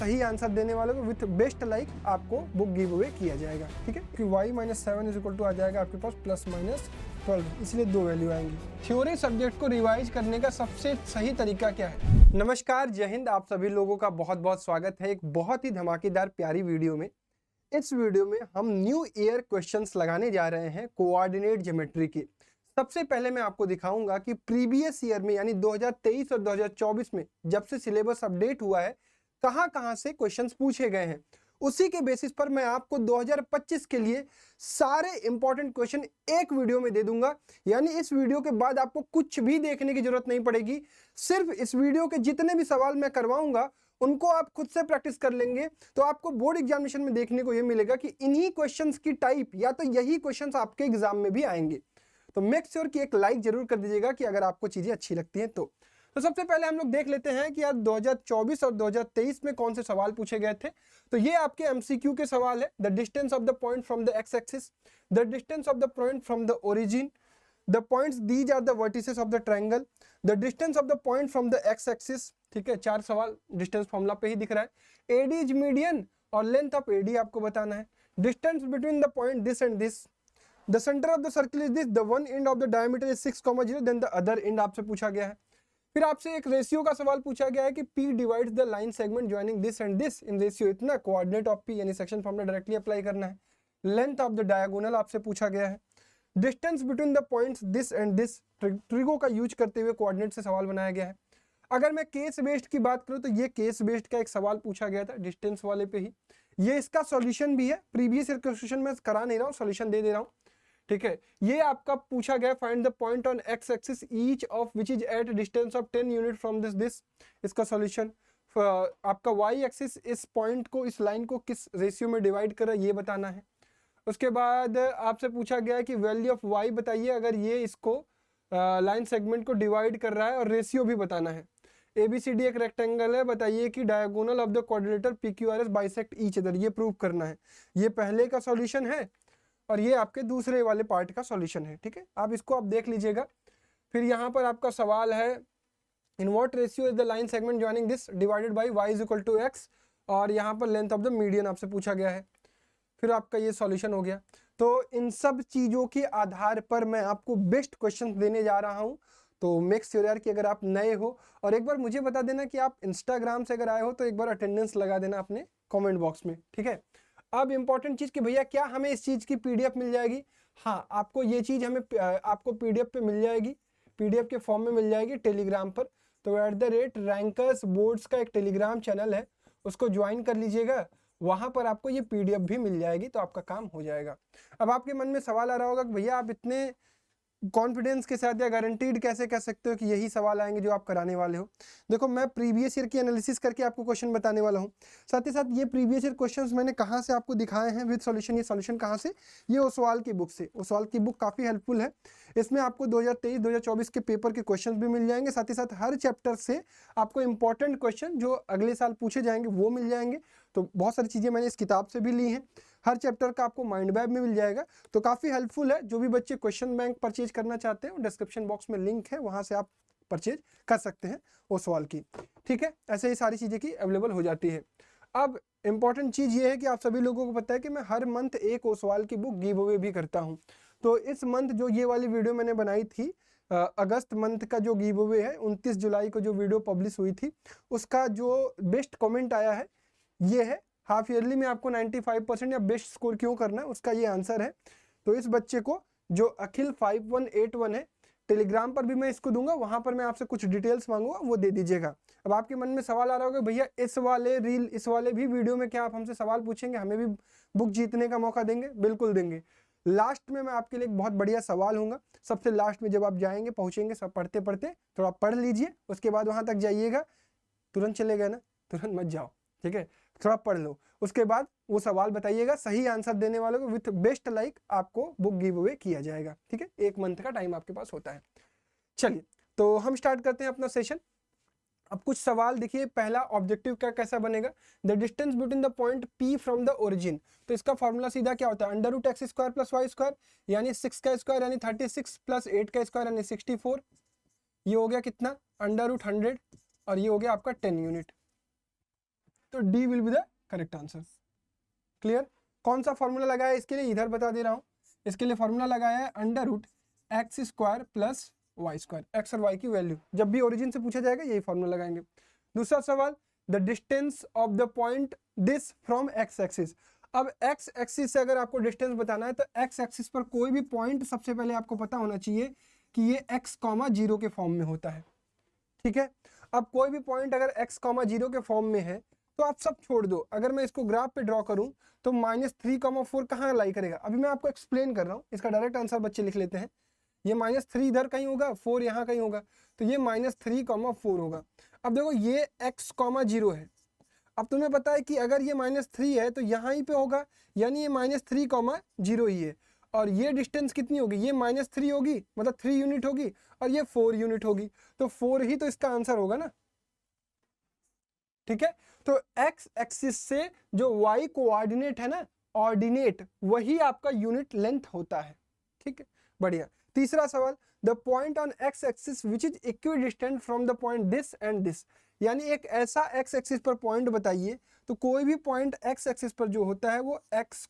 सही आंसर देने वालों को विथ बेस्ट लाइक आपको बुक गिव अवे किया जाएगा। ठीक है, कि y - 7 इज इक्वल टू आ जाएगा आपके पास ±12, इसलिए 2 वैल्यू आएंगी। थ्योरी सब्जेक्ट को रिवाइज करने का सबसे सही तरीका क्या है? नमस्कार, जय हिंद, आप सभी लोगों का बहुत बहुत स्वागत है एक बहुत ही धमाकेदार प्यारी वीडियो में। इस वीडियो में हम न्यू ईयर क्वेश्चंस लगाने जा रहे हैं कोऑर्डिनेट ज्योमेट्री के। सबसे पहले मैं आपको दिखाऊंगा कि प्रीवियस ईयर में यानी 2023 और 2024 में जब से सिलेबस अपडेट हुआ है कहां से क्वेश्चंस पूछे गए हैं। उसी के बेसिस पर मैं आपको 2025 के लिए सारे इंपॉर्टेंट क्वेश्चन एक वीडियो में दे दूंगा। यानी इस वीडियो के बाद आपको कुछ भी देखने की जरूरत नहीं पड़ेगी, सिर्फ इस वीडियो के जितने भी सवाल मैं करवाऊंगा उनको आप खुद से प्रैक्टिस कर लेंगे तो आपको बोर्ड एग्जामिनेशन में देखने को यह मिलेगा कि इन्हीं क्वेश्चंस की टाइप या तो यही क्वेश्चंस आपके एग्जाम में भी आएंगे। तो मेक श्योर कि एक लाइक जरूर कर दीजिएगा कि अगर आपको चीजें अच्छी लगती हैं तो सबसे पहले हम लोग देख लेते हैं कि यार 2024 और 2023 में कौन से सवाल पूछे गए थे। तो ये आपके एमसीक्यू के सवाल है। The distance of the point from the x axis, the distance of the point from the origin, the points these are the vertices of the triangle, the distance of the point from the x axis. ठीक है, 4 सवाल distance formula पे ही दिख रहा है। AD is median और length of AD आपको बताना है। Distance between the point this and this, the centre of the circle is this, the one end of the diameter is 6,0, then the other end आपसे पूछा गया है। फिर आपसे एक रेशियो का सवाल पूछा गया है कि P divides the line segment joining this and this in ratio इतना, कोऑर्डिनेट ऑफ P यानी सेक्शन फॉर्मूला डायरेक्टली अप्लाई करना है। लेंथ ऑफ द डायगोनल आपसे पूछा गया है। Distance between the points this and this, trigo का यूज करते हुए कोऑर्डिनेट से सवाल बनाया गया है। अगर मैं केस बेस्ड की बात करूं तो ये केस बेस्ड का एक सवाल पूछा गया था डिस्टेंस वाले पे ही। ये इसका सॉल्यूशन भी है, प्रीवियस ईयर क्वेश्चन में करा नहीं रहा हूँ, सॉल्यूशन दे रहा हूँ। ठीक है, ये आपका पूछा गया find the point on x axis each of which is at distance of 10 unit from this, इसका सॉल्यूशन। आपका वाई एक्सिस इस पॉइंट को, इस लाइन को किस रेशियो में डिवाइड कर रहा है ये बताना है। उसके बाद आपसे पूछा गया है कि वैल्यू ऑफ वाई बताइए अगर ये इसको लाइन सेगमेंट को डिवाइड कर रहा है, और रेशियो भी बताना है। ABCD एक रेक्टेंगल है, बताइए कि diagonal of the quadrilateral PQRS bisect each other, ये प्रूव करना है। ये पहले का सॉल्यूशन है और ये आपके दूसरे वाले पार्ट का सॉल्यूशन है। ठीक है, आप इसको आप देख लीजिएगा। फिर यहाँ पर आपका सवाल है in what ratio is the line segment joining this divided by y is equal to x, और यहाँ पर लेंथ ऑफ द मीडियन आपसे पूछा गया है। फिर आपका ये सॉल्यूशन हो गया। तो इन सब चीज़ों के आधार पर मैं आपको बेस्ट क्वेश्चन देने जा रहा हूँ। तो मेक श्योर यार कि अगर आप नए हो, और एक बार मुझे बता देना कि आप इंस्टाग्राम से अगर आए हो तो एक बार अटेंडेंस लगा देना अपने कमेंट बॉक्स में। ठीक है, अब इंपॉर्टेंट चीज़ कि भैया क्या हमें इस चीज़ की PDF मिल जाएगी? हाँ, आपको ये चीज़ हमें आपको PDF पे मिल जाएगी, PDF के फॉर्म में मिल जाएगी टेलीग्राम पर। तो @रैंकर्स बोर्ड्स का एक टेलीग्राम चैनल है, उसको ज्वाइन कर लीजिएगा, वहाँ पर आपको ये PDF भी मिल जाएगी, तो आपका काम हो जाएगा। अब आपके मन में सवाल आ रहा होगा कि भैया आप इतने कॉन्फिडेंस के साथ या गारंटीड कैसे कह सकते हो कि यही सवाल आएंगे जो आप कराने वाले हो? देखो, मैं प्रीवियस ईयर की एनालिसिस करके आपको क्वेश्चन बताने वाला हूँ। साथ ही साथ ये प्रीवियस ईयर क्वेश्चंस मैंने कहाँ से आपको दिखाए हैं विद सॉल्यूशन। ये सॉल्यूशन कहाँ से? ये ओसवाल की बुक से। ओसवाल की बुक काफ़ी हेल्पफुल है। इसमें आपको 2023-2024 के पेपर के क्वेश्चन भी मिल जाएंगे। साथ ही साथ हर चैप्टर से आपको इंपॉर्टेंट क्वेश्चन जो अगले साल पूछे जाएंगे वो मिल जाएंगे। तो बहुत सारी चीज़ें मैंने इस किताब से भी ली हैं। हर चैप्टर का आपको माइंड मैप में मिल जाएगा, तो काफ़ी हेल्पफुल है। जो भी बच्चे क्वेश्चन बैंक परचेज करना चाहते हैं, डिस्क्रिप्शन बॉक्स में लिंक है, वहाँ से आप परचेज कर सकते हैं ओसवाल की। ठीक है, ऐसे ही सारी चीज़ें की अवेलेबल हो जाती है। अब इंपॉर्टेंट चीज़ ये है कि आप सभी लोगों को पता है कि मैं हर मंथ एक ओसवाल की बुक गिव अवे भी करता हूँ। तो इस मंथ जो ये वाली वीडियो मैंने बनाई थी, अगस्त मंथ का जो गिव अवे है, 29 जुलाई को जो वीडियो पब्लिश हुई थी, उसका जो बेस्ट कमेंट आया है ये है। हाफ ईयरली में आपको 95% या बेस्ट स्कोर क्यों करना है, उसका ये आंसर है। तो इस बच्चे को जो अखिल 5181 है, टेलीग्राम पर भी मैं इसको दूंगा, वहां पर मैं आपसे कुछ डिटेल्स मांगूंगा, वो दे दीजिएगा। अब आपके मन में सवाल आ रहा होगा भैया इस वाले भी वीडियो में क्या आप हमसे सवाल पूछेंगे, हमें भी बुक जीतने का मौका देंगे? बिल्कुल देंगे। लास्ट में मैं आपके लिए एक बहुत बढ़िया सवाल होगा, सबसे लास्ट में जब आप जाएंगे, पहुंचेंगे, सब पढ़ते पढ़ते थोड़ा पढ़ लीजिए, उसके बाद वहां तक जाइएगा। तुरंत चले गए ना, तुरंत मत जाओ। ठीक है, थोड़ा पढ़ लो, उसके बाद वो सवाल बताइएगा। सही आंसर देने वालों को विथ बेस्ट लाइक आपको बुक गिव अवे किया जाएगा। ठीक है, 1 मंथ का टाइम आपके पास होता है। चलिए, तो हम स्टार्ट करते हैं अपना सेशन। अब कुछ सवाल देखिए। पहला ऑब्जेक्टिव का कैसा बनेगा? The distance between the point P from the origin. तो इसका फॉर्मूला सीधा क्या होता है? √x² + y² यानी 6 का स्क्वायर यानी 36 + 8 का स्क्वायर यानी 64। ये हो गया कितना? √100, और ये हो गया आपका 10 यूनिट। तो D will be the correct answer. Clear? कौन सा फॉर्मूला लगाया इसके लिए, इधर बता दे रहा हूँ। इसके लिए फॉर्मूला लगाया है under root x square plus Y square, x और वाई की वैल्यू जब भी ओरिजिन से पूछा जाएगा यही फॉर्मूला लगाएंगे। दूसरा सवाल, the distance of the point this from x axis. अब एक्स एक्सिस से अगर आपको डिस्टेंस बताना है तो एक्स एक्सिस पर कोई भी पॉइंट सबसे पहले आपको पता होना चाहिए कि ये एक्स कॉमा जीरो के फॉर्म में होता है, ठीक है। अब कोई भी पॉइंट अगर एक्स कॉमा जीरो के फॉर्म में है तो आप सब छोड़ दो। अगर मैं इसको ग्राफ पे ड्रॉ करूं तो -3,4 कहाँ लाई करेगा, अभी मैं आपको एक्सप्लेन कर रहा हूँ। इसका डायरेक्ट आंसर बच्चे लिख लेते हैं। ये -3 इधर कहीं होगा, 4 यहाँ कहीं होगा, तो ये -3,4 होगा। अब देखो ये x, 0 है। अब तुम्हें पता है कि अगर ये -3 है तो यहाँ ही पे होगा, यानी ये -3,0 ही है। और ये डिस्टेंस कितनी होगी, ये -3 होगी, मतलब 3 यूनिट होगी, और ये 4 यूनिट होगी, तो 4 ही तो इसका आंसर होगा ना, ठीक है। तो x एक्सिस से जो y कोऑर्डिनेट है ना, ऑर्डिनेट, वही आपका यूनिट लेंथ होता है, ठीक है, बढ़िया। तीसरा सवाल, the point on x axis which is equidistant from the point this and this. यानी एक ऐसा x एक्सिस पर पॉइंट बताइए, तो कोई भी पॉइंट x एक्सिस पर जो होता है वो x,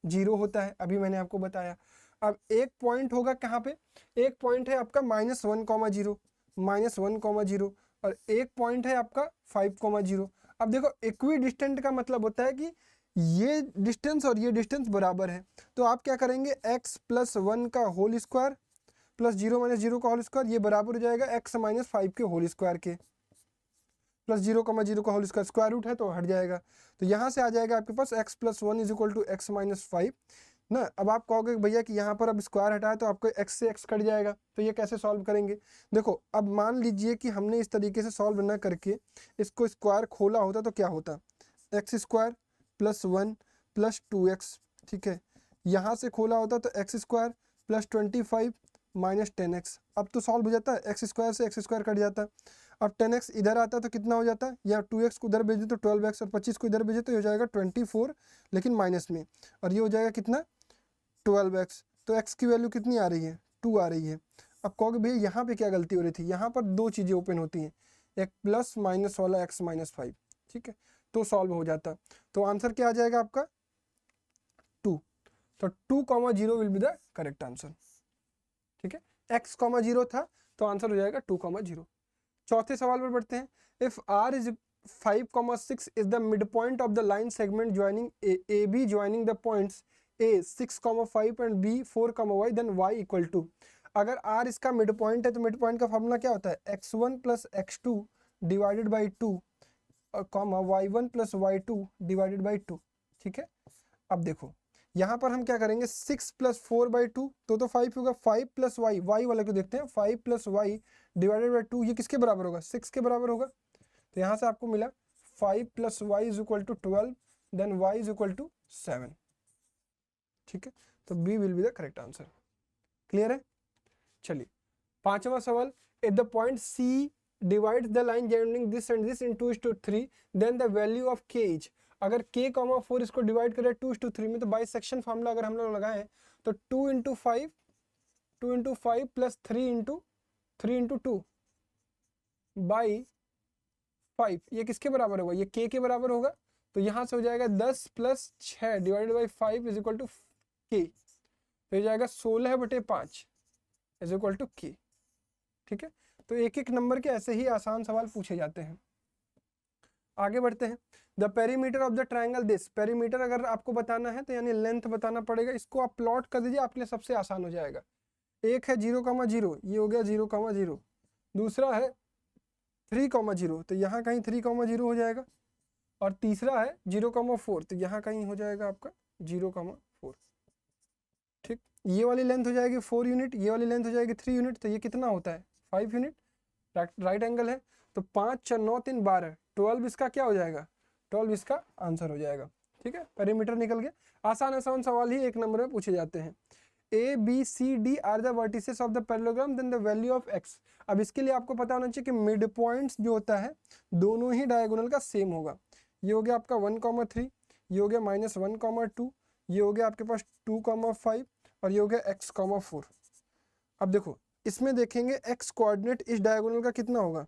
0 होता है, अभी मैंने आपको बताया। अब एक पॉइंट होगा कहाँ पे, एक पॉइंट है आपका -1,0, -1,0, और एक पॉइंट है आपका 5,0। अब देखो इक्विडिस्टेंट का मतलब होता है कि ये डिस्टेंस और ये डिस्टेंस बराबर है, तो आप क्या करेंगे, x + 1 का होल स्क्वायर प्लस 0 - 0 का होल स्क्वायर, ये बराबर हो जाएगा x - 5 के होल स्क्वायर के, प्लस 0, 0 का होल स्क्वायर, स्क्वायर रूट है तो हट जाएगा। तो यहाँ से आ जाएगा आपके पास x + 1 = x - 5 ना। अब आप कहोगे भैया कि यहाँ पर अब स्क्वायर हटाए तो आपको x से x कट जाएगा, तो ये कैसे सॉल्व करेंगे। देखो अब मान लीजिए कि हमने इस तरीके से सॉल्व ना करके इसको स्क्वायर खोला होता तो क्या होता, x² + 1 + 2x, ठीक है। यहाँ से खोला होता तो x² + 25 - 10x। अब तो सॉल्व हो जाता है, x² से x² कट जाता है। अब 10x इधर आता तो कितना हो जाता है, या 2x को उधर भेजे तो 12x, और 25 को इधर भेजे तो हो जाएगा 24, लेकिन माइनस में, और ये हो जाएगा कितना 12x। तो x की वैल्यू कितनी आ रही है, 2 आ रही है। अब कहोगे भैया यहाँ पे क्या गलती हो रही थी, यहाँ पर दो चीज़ें ओपन होती हैं, एक प्लस माइनस वाला x - 5, ठीक है, तो सॉल्व हो जाता। तो आंसर क्या आ जाएगा आपका 2। तो 2,0 will be the correct answer, ठीक है। x, 0 था तो आंसर हो जाएगा 2,0। चौथे सवाल पर बढ़ते हैं। If r is 5,6 is the midpoint of the line segment joining AB joining the points A 6,5 and B 4,y then y = to। अगर r इसका मिड पॉइंट है तो मिड पॉइंट का फॉर्मूला क्या होता है, x1 + x2 / 2 y1 + y2 / 2, ठीक है। अब देखो यहाँ पर हम क्या करेंगे, 6 + 4/2 तो 5 होगा, 5 + y, y वाले को देखते हैं, 5 + y / 2, ये किसके बराबर होगा, 6 के बराबर होगा। तो यहाँ से आपको मिला 5 + y = 12 देन y = 7, ठीक है। तो B will be the correct answer. Clear है। चलिए पांचवा सवाल, if the point C divides the line joining this and this in 2:3 then the value of k is. अगर k, 4 इसको डिवाइड करें 2:3 में, तो बाइसेक्शन फॉर्मूला अगर हम लोग लगाएं तो 2 × 5 + 3 × 2 बाई 5, ये किसके बराबर होगा, ये k के बराबर होगा। तो यहाँ से हो जाएगा 10 + 6 / 5 = k, तो हो जाएगा 16/5 = k, ठीक है। तो एक एक नंबर के ऐसे ही आसान सवाल पूछे जाते हैं। आगे बढ़ते हैं। The perimeter of the triangle this, perimeter अगर आपको बताना है तो यानी लेंथ बताना पड़ेगा, इसको आप प्लॉट कर दीजिए, आपके लिए सबसे आसान हो जाएगा। एक है 0,0, ये हो गया 0,0। दूसरा है 3,0, तो यहाँ कहीं 3,0 हो जाएगा, और तीसरा है 0,4, तो यहाँ कहीं हो जाएगा आपका 0,4, ठीक। ये वाली लेंथ हो जाएगी 4 यूनिट, ये वाली लेंथ हो जाएगी 3 यूनिट, तो ये कितना होता है 5 यूनिट। राइट एंगल है, तो 5, 4, 9, 3, 12, 12 इसका क्या हो जाएगा, 12 इसका आंसर हो जाएगा, ठीक है। पेरीमीटर निकल गया। आसान आसान सवाल ही एक नंबर में पूछे जाते हैं। A, B, C, D are the vertices of the parallelogram then the value of x। अब इसके लिए आपको पता होना चाहिए कि मिड पॉइंट्स जो होता है दोनों ही डायगोनल का सेम होगा। ये हो गया आपका 1,3, ये हो गया -1,2, ये हो गया आपके पास 2,5, और ये हो गया x,4। अब देखो इसमें देखेंगे x कोऑर्डिनेट इस डायगोनल का कितना होगा,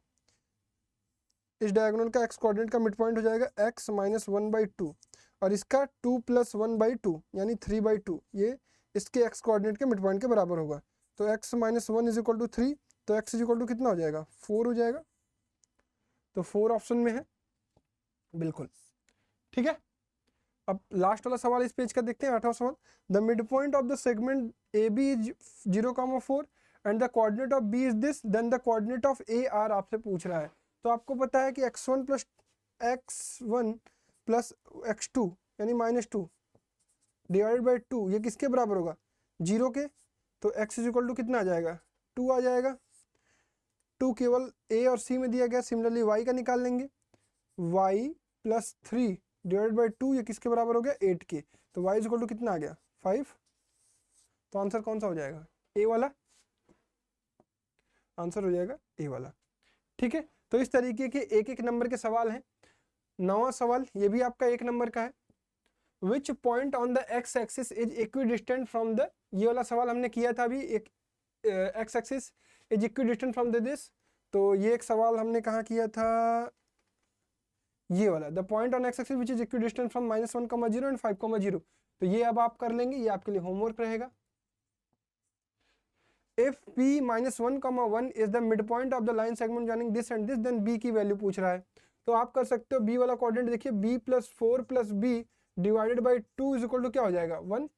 इस डायगोनल का एक्स कोऑर्डिनेट का मिड पॉइंट हो जाएगा x माइनस 1/2 और इसका 2 + 1/2 यानी 3/2, ये इसके एक्स कोऑर्डिनेट के मिड पॉइंट के बराबर होगा। तो x minus 1 is equal to 3, तो x इज इक्वल टू कितना हो जाएगा 4 हो जाएगा। तो 4 ऑप्शन में है बिल्कुल, ठीक है। अब लास्ट वाला सवाल इस पेज का देखते हैं, 8वां सवाल। The mid point of the segment A B is 0,4 and the coordinate of B is this, then the coordinate of A are आपसे पूछ रहा है। तो आपको पता है कि x1 प्लस x2 यानी -2 डिवाइडेड बाई 2 ये किसके बराबर होगा 0 के। तो x इज इक्वल टू कितना आ जाएगा 2 आ जाएगा। 2 केवल a और c में दिया गया। सिमिलरली y का निकाल लेंगे, y प्लस 3 डिवाइडेड बाई 2 ये किसके बराबर हो गया 8 के। तो y इज इक्वल टू कितना आ गया 5। तो आंसर कौन सा हो जाएगा ए वाला, आंसर हो जाएगा ए वाला, ठीक है। तो इस तरीके के एक एक नंबर के सवाल हैं। 9वां सवाल ये भी आपका 1 नंबर का है। Which point on the x axis is equidistant from the, ये वाला सवाल हमने किया था अभी, एक x axis is equidistant from the this. तो ये एक सवाल हमने कहाँ किया था, ये वाला, the point on x axis which is equidistant from -1,0 and 5,0। तो ये अब आप कर लेंगे, ये आपके लिए होमवर्क रहेगा। If p minus 1,1 is the midpoint of the line segment joining this and this, then b की वैल्यू पूछ रहा है। तो आप कर सकते हो b वाला कोऑर्डिनेट देखिए, b + 4 + b divided by 2 is equal to क्या हो जाएगा 1।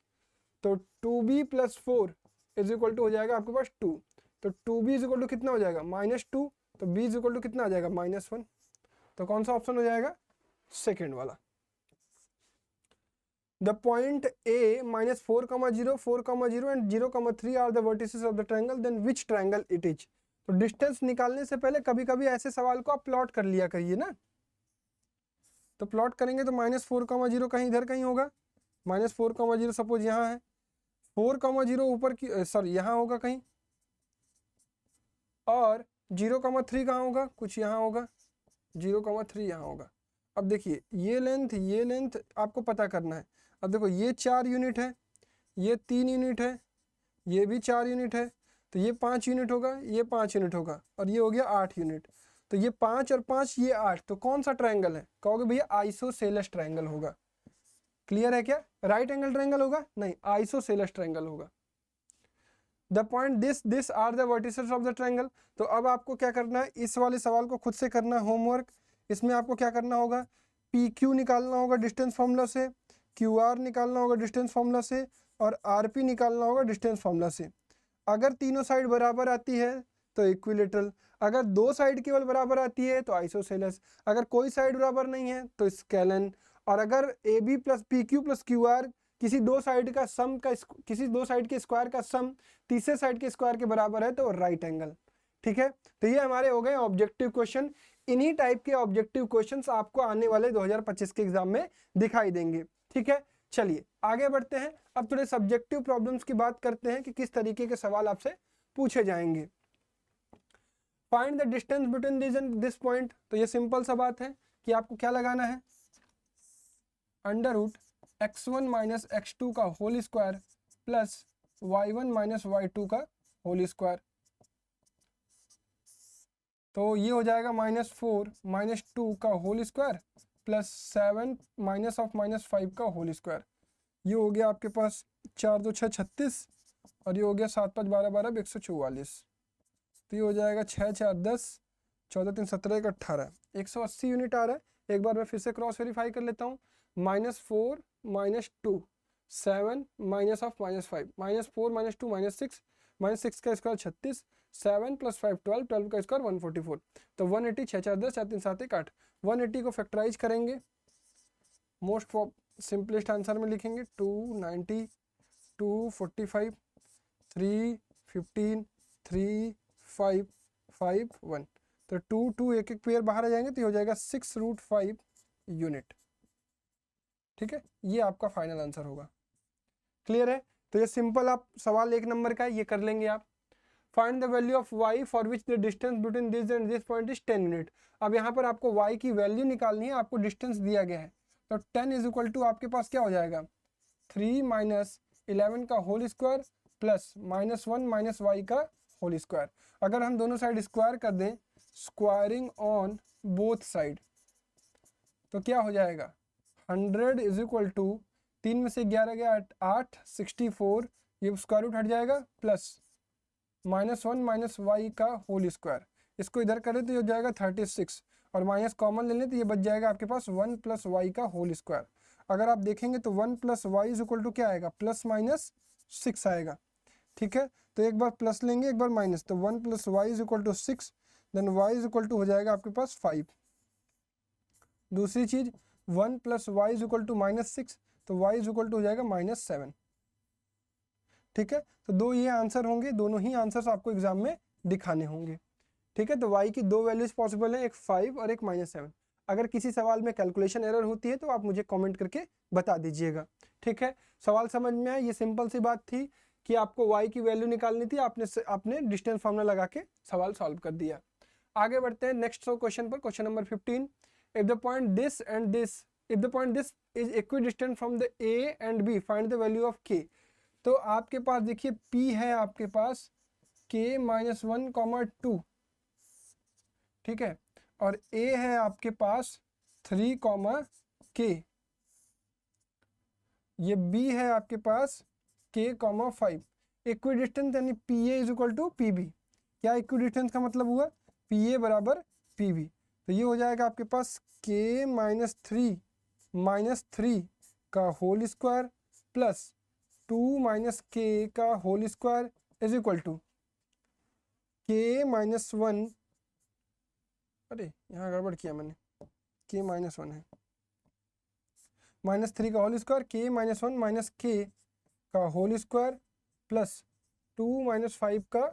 तो 2b + 4 इज इक्वल टू हो जाएगा आपके पास 2। तो 2b इज इक्वल टू कितना हो जाएगा -2, तो b इज इक्वल टू कितना आ जाएगा -1। तो कौन सा ऑप्शन हो जाएगा सेकेंड वाला। The point A minus 4,0, 4,0 and 0,3 are the vertices of the triangle, then which triangle it is? तो डिस्टेंस निकालने से पहले कभी कभी ऐसे सवाल को आप प्लॉट कर लिया करिए ना। तो प्लॉट करेंगे तो -4,0 कहीं इधर कहीं होगा, -4,0 सपोज यहाँ है, 4,0 ऊपर की सॉरी यहाँ होगा कहीं, और 0,3 कहाँ होगा, कुछ यहाँ होगा, 0,3 यहाँ होगा। अब देखिए ये लेंथ आपको पता करना है। अब देखो ये 4 यूनिट है, ये 3 यूनिट है, ये भी 4 यूनिट है, तो ये 5 यूनिट होगा, ये 5 यूनिट होगा, और ये हो गया 8 यूनिट। तो ये 5 और 5 ये 8, तो कौन सा ट्रायंगल है, कहोगे भैया आइसोसेलेस ट्रायंगल होगा। क्लियर है क्या, राइट एंगल ट्रायंगल होगा नहीं, आइसोसेलेस ट्रायंगल होगा। The point this are the vertices of the triangle. तो अब आपको क्या करना है, इस वाले सवाल को खुद से करना है होमवर्क। इसमें आपको क्या करना होगा, पी क्यू निकालना होगा डिस्टेंस फॉर्मूला से, क्यू आर निकालना होगा डिस्टेंस फॉर्मूला से, और आर पी निकालना होगा डिस्टेंस फॉर्मूला से। अगर तीनों साइड बराबर आती है तो इक्विलेटरल, अगर दो साइड केवल बराबर आती है तो आइसोसेलेस, अगर कोई साइड बराबर नहीं है तो स्केलन, और अगर A B plus P Q plus Q R किसी दो साइड का सम का, किसी दो साइड के स्क्वायर का सम तीसरे साइड के स्क्वायर के बराबर है तो राइट एंगल। ठीक है, तो ये हमारे हो गए ऑब्जेक्टिव क्वेश्चन। इन्हीं टाइप के ऑब्जेक्टिव क्वेश्चंस आपको आने वाले 2025 के एग्जाम में दिखाई देंगे। ठीक है, चलिए आगे बढ़ते हैं। अब थोड़े सब्जेक्टिव प्रॉब्लम्स की बात करते हैं कि किस तरीके के सवाल आपसे पूछे जाएंगे। Find the distance between this and this point. तो ये सिंपल सा बात है कि आपको क्या लगाना है, under root x1 minus x2 का whole square plus y1 minus y2 का होल स्क्वायर। तो ये हो जाएगा -4 -2 का होल स्क्वायर प्लस 7 -5 का होल स्क्वायर। ये हो गया आपके पास 4 2 6 36, और ये हो गया 7 5 12 12 144। तो ये हो जाएगा 6 4 10 14 3 17 1 18, 180 यूनिट आ रहा है। एक बार मैं फिर से क्रॉस वेरीफाई कर लेता हूँ। -4 -2 7 -5 -4 -2 -6 का स्क्वायर 36, 7 + 5 12 12 का स्क्वायर 144। तो 180 6 4 10 4 3 7 1 8, 180 को फैक्टराइज करेंगे, मोस्ट सिंपलेस्ट आंसर में लिखेंगे 290 245 3 15 3 5 5 1। तो 2 2 एक एक पेयर बाहर आ जाएंगे तो ये हो जाएगा 6√5 यूनिट। ठीक है, ये आपका फाइनल आंसर होगा। क्लियर है, तो ये सिंपल आप सवाल 1 नंबर का है, ये कर लेंगे आप। Find the value of y for which the distance between this and this point is 10 unit. अब यहाँ पर आपको y की वैल्यू निकालनी है, आपको डिस्टेंस दिया गया है। तो 10 इज इक्वल टू आपके पास क्या हो जाएगा 3 - 11 का होल स्क्वायर प्लस -1 - y का होल स्क्वायर। अगर हम दोनों साइड स्क्वायर कर दें स्क्वायरिंग ऑन बोथ साइड, तो क्या हो जाएगा 100 इज इक्वल टू 3 में से 11 गया 8, 64, ये स्क्वायर रूट हट जाएगा, प्लस -1 माइनस वाई का होल स्क्वायर, इसको इधर करें तो ये हो जाएगा 36, और माइनस कॉमन ले लें तो ये बच जाएगा आपके पास 1 प्लस वाई का होल स्क्वायर। अगर आप देखेंगे तो 1 plus Y is equal to क्या आएगा, +-6 आएगा। ठीक है, तो एक बार प्लस लेंगे एक बार माइनस, तो 1 plus Y is equal to 6, then y is equal to हो जाएगा आपके पास 5। दूसरी चीज 1 plus Y is equal to -6, तो वाई इज इक्वल टू हो जाएगा -7। ठीक है, तो दो ये आंसर होंगे, दोनों ही आंसर्स आपको एग्जाम में दिखाने होंगे। ठीक है, तो y की दो वैल्यूज पॉसिबल है, एक 5 और एक -7। अगर किसी सवाल में कैलकुलेशन एरर होती है तो आप मुझे कमेंट करके बता दीजिएगा। ठीक है, सवाल समझ में आया, ये सिंपल सी बात थी कि आपको y की वैल्यू निकालनी थी, आपने डिस्टेंस फार्मूला लगा के सवाल सॉल्व कर दिया। आगे बढ़ते हैं नेक्स्ट क्वेश्चन पर, question number 15। If the point this and this, if the point this is equidistant from the a and b, find the value of k। तो आपके पास देखिए p है आपके पास k -1, 2, ठीक है, और a है आपके पास 3, k, ये b है आपके पास k, 5। इक्विडिस्टेंस यानी pa is equal to pb। क्या इक्विडिस्टेंस का मतलब हुआ, pa बराबर pb, तो ये हो जाएगा आपके पास k -3 का होल स्क्वायर प्लस 2 - k का whole square is equal to k -1, अरे यहाँ गड़बड़ किया मैंने, k -1 है, -3 का होल स्क्वायर, k -1 - k का होल स्क्वायर प्लस 2 - 5 का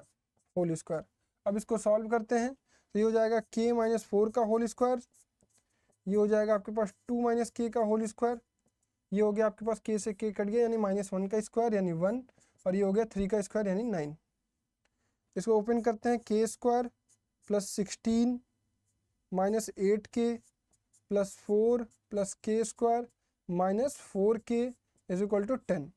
होल स्क्वायर। अब इसको सॉल्व करते हैं तो ये हो जाएगा k -4 का होल स्क्वायर, ये हो जाएगा आपके पास 2 - k का होल स्क्वायर, ये हो गया आपके पास k से k कट गया यानी -1 का स्क्वायर यानी 1, और ये हो गया 3 का स्क्वायर यानी 9। इसको ओपन करते हैं, k square plus 16 -8k plus 4 plus k square -4k is equal to 10।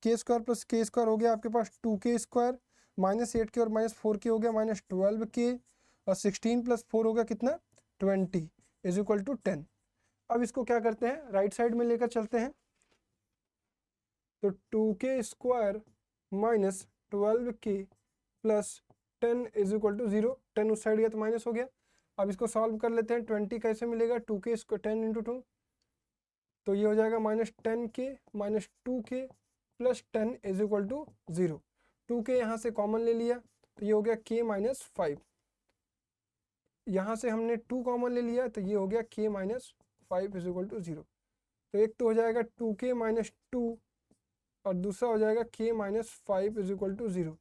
k square plus k square हो गया आपके पास 2k स्क्वायर, -8k और -4k हो गया -12k, और 16 प्लस 4 हो गया कितना 20 इज इक्वल टू 10। अब इसको क्या करते हैं, राइट साइड में लेकर चलते हैं, तो 2k square -12k plus 10 is equal to 0, 10 उस साइड गया तो माइनस हो गया। अब इसको सॉल्व कर लेते हैं, 20 कैसे मिलेगा, 2k स्क्वायर 10 × 2, तो ये हो जाएगा -10k -2k plus 10 is equal to 0। 2k यहाँ से कॉमन ले लिया तो ये हो गया k -5, यहाँ से हमने 2 कॉमन ले लिया तो ये हो गया k -5 इज इक्वल टू 0। तो एक तो हो जाएगा 2k -2 और दूसरा हो जाएगा k -5 इज इक्वल टू 0।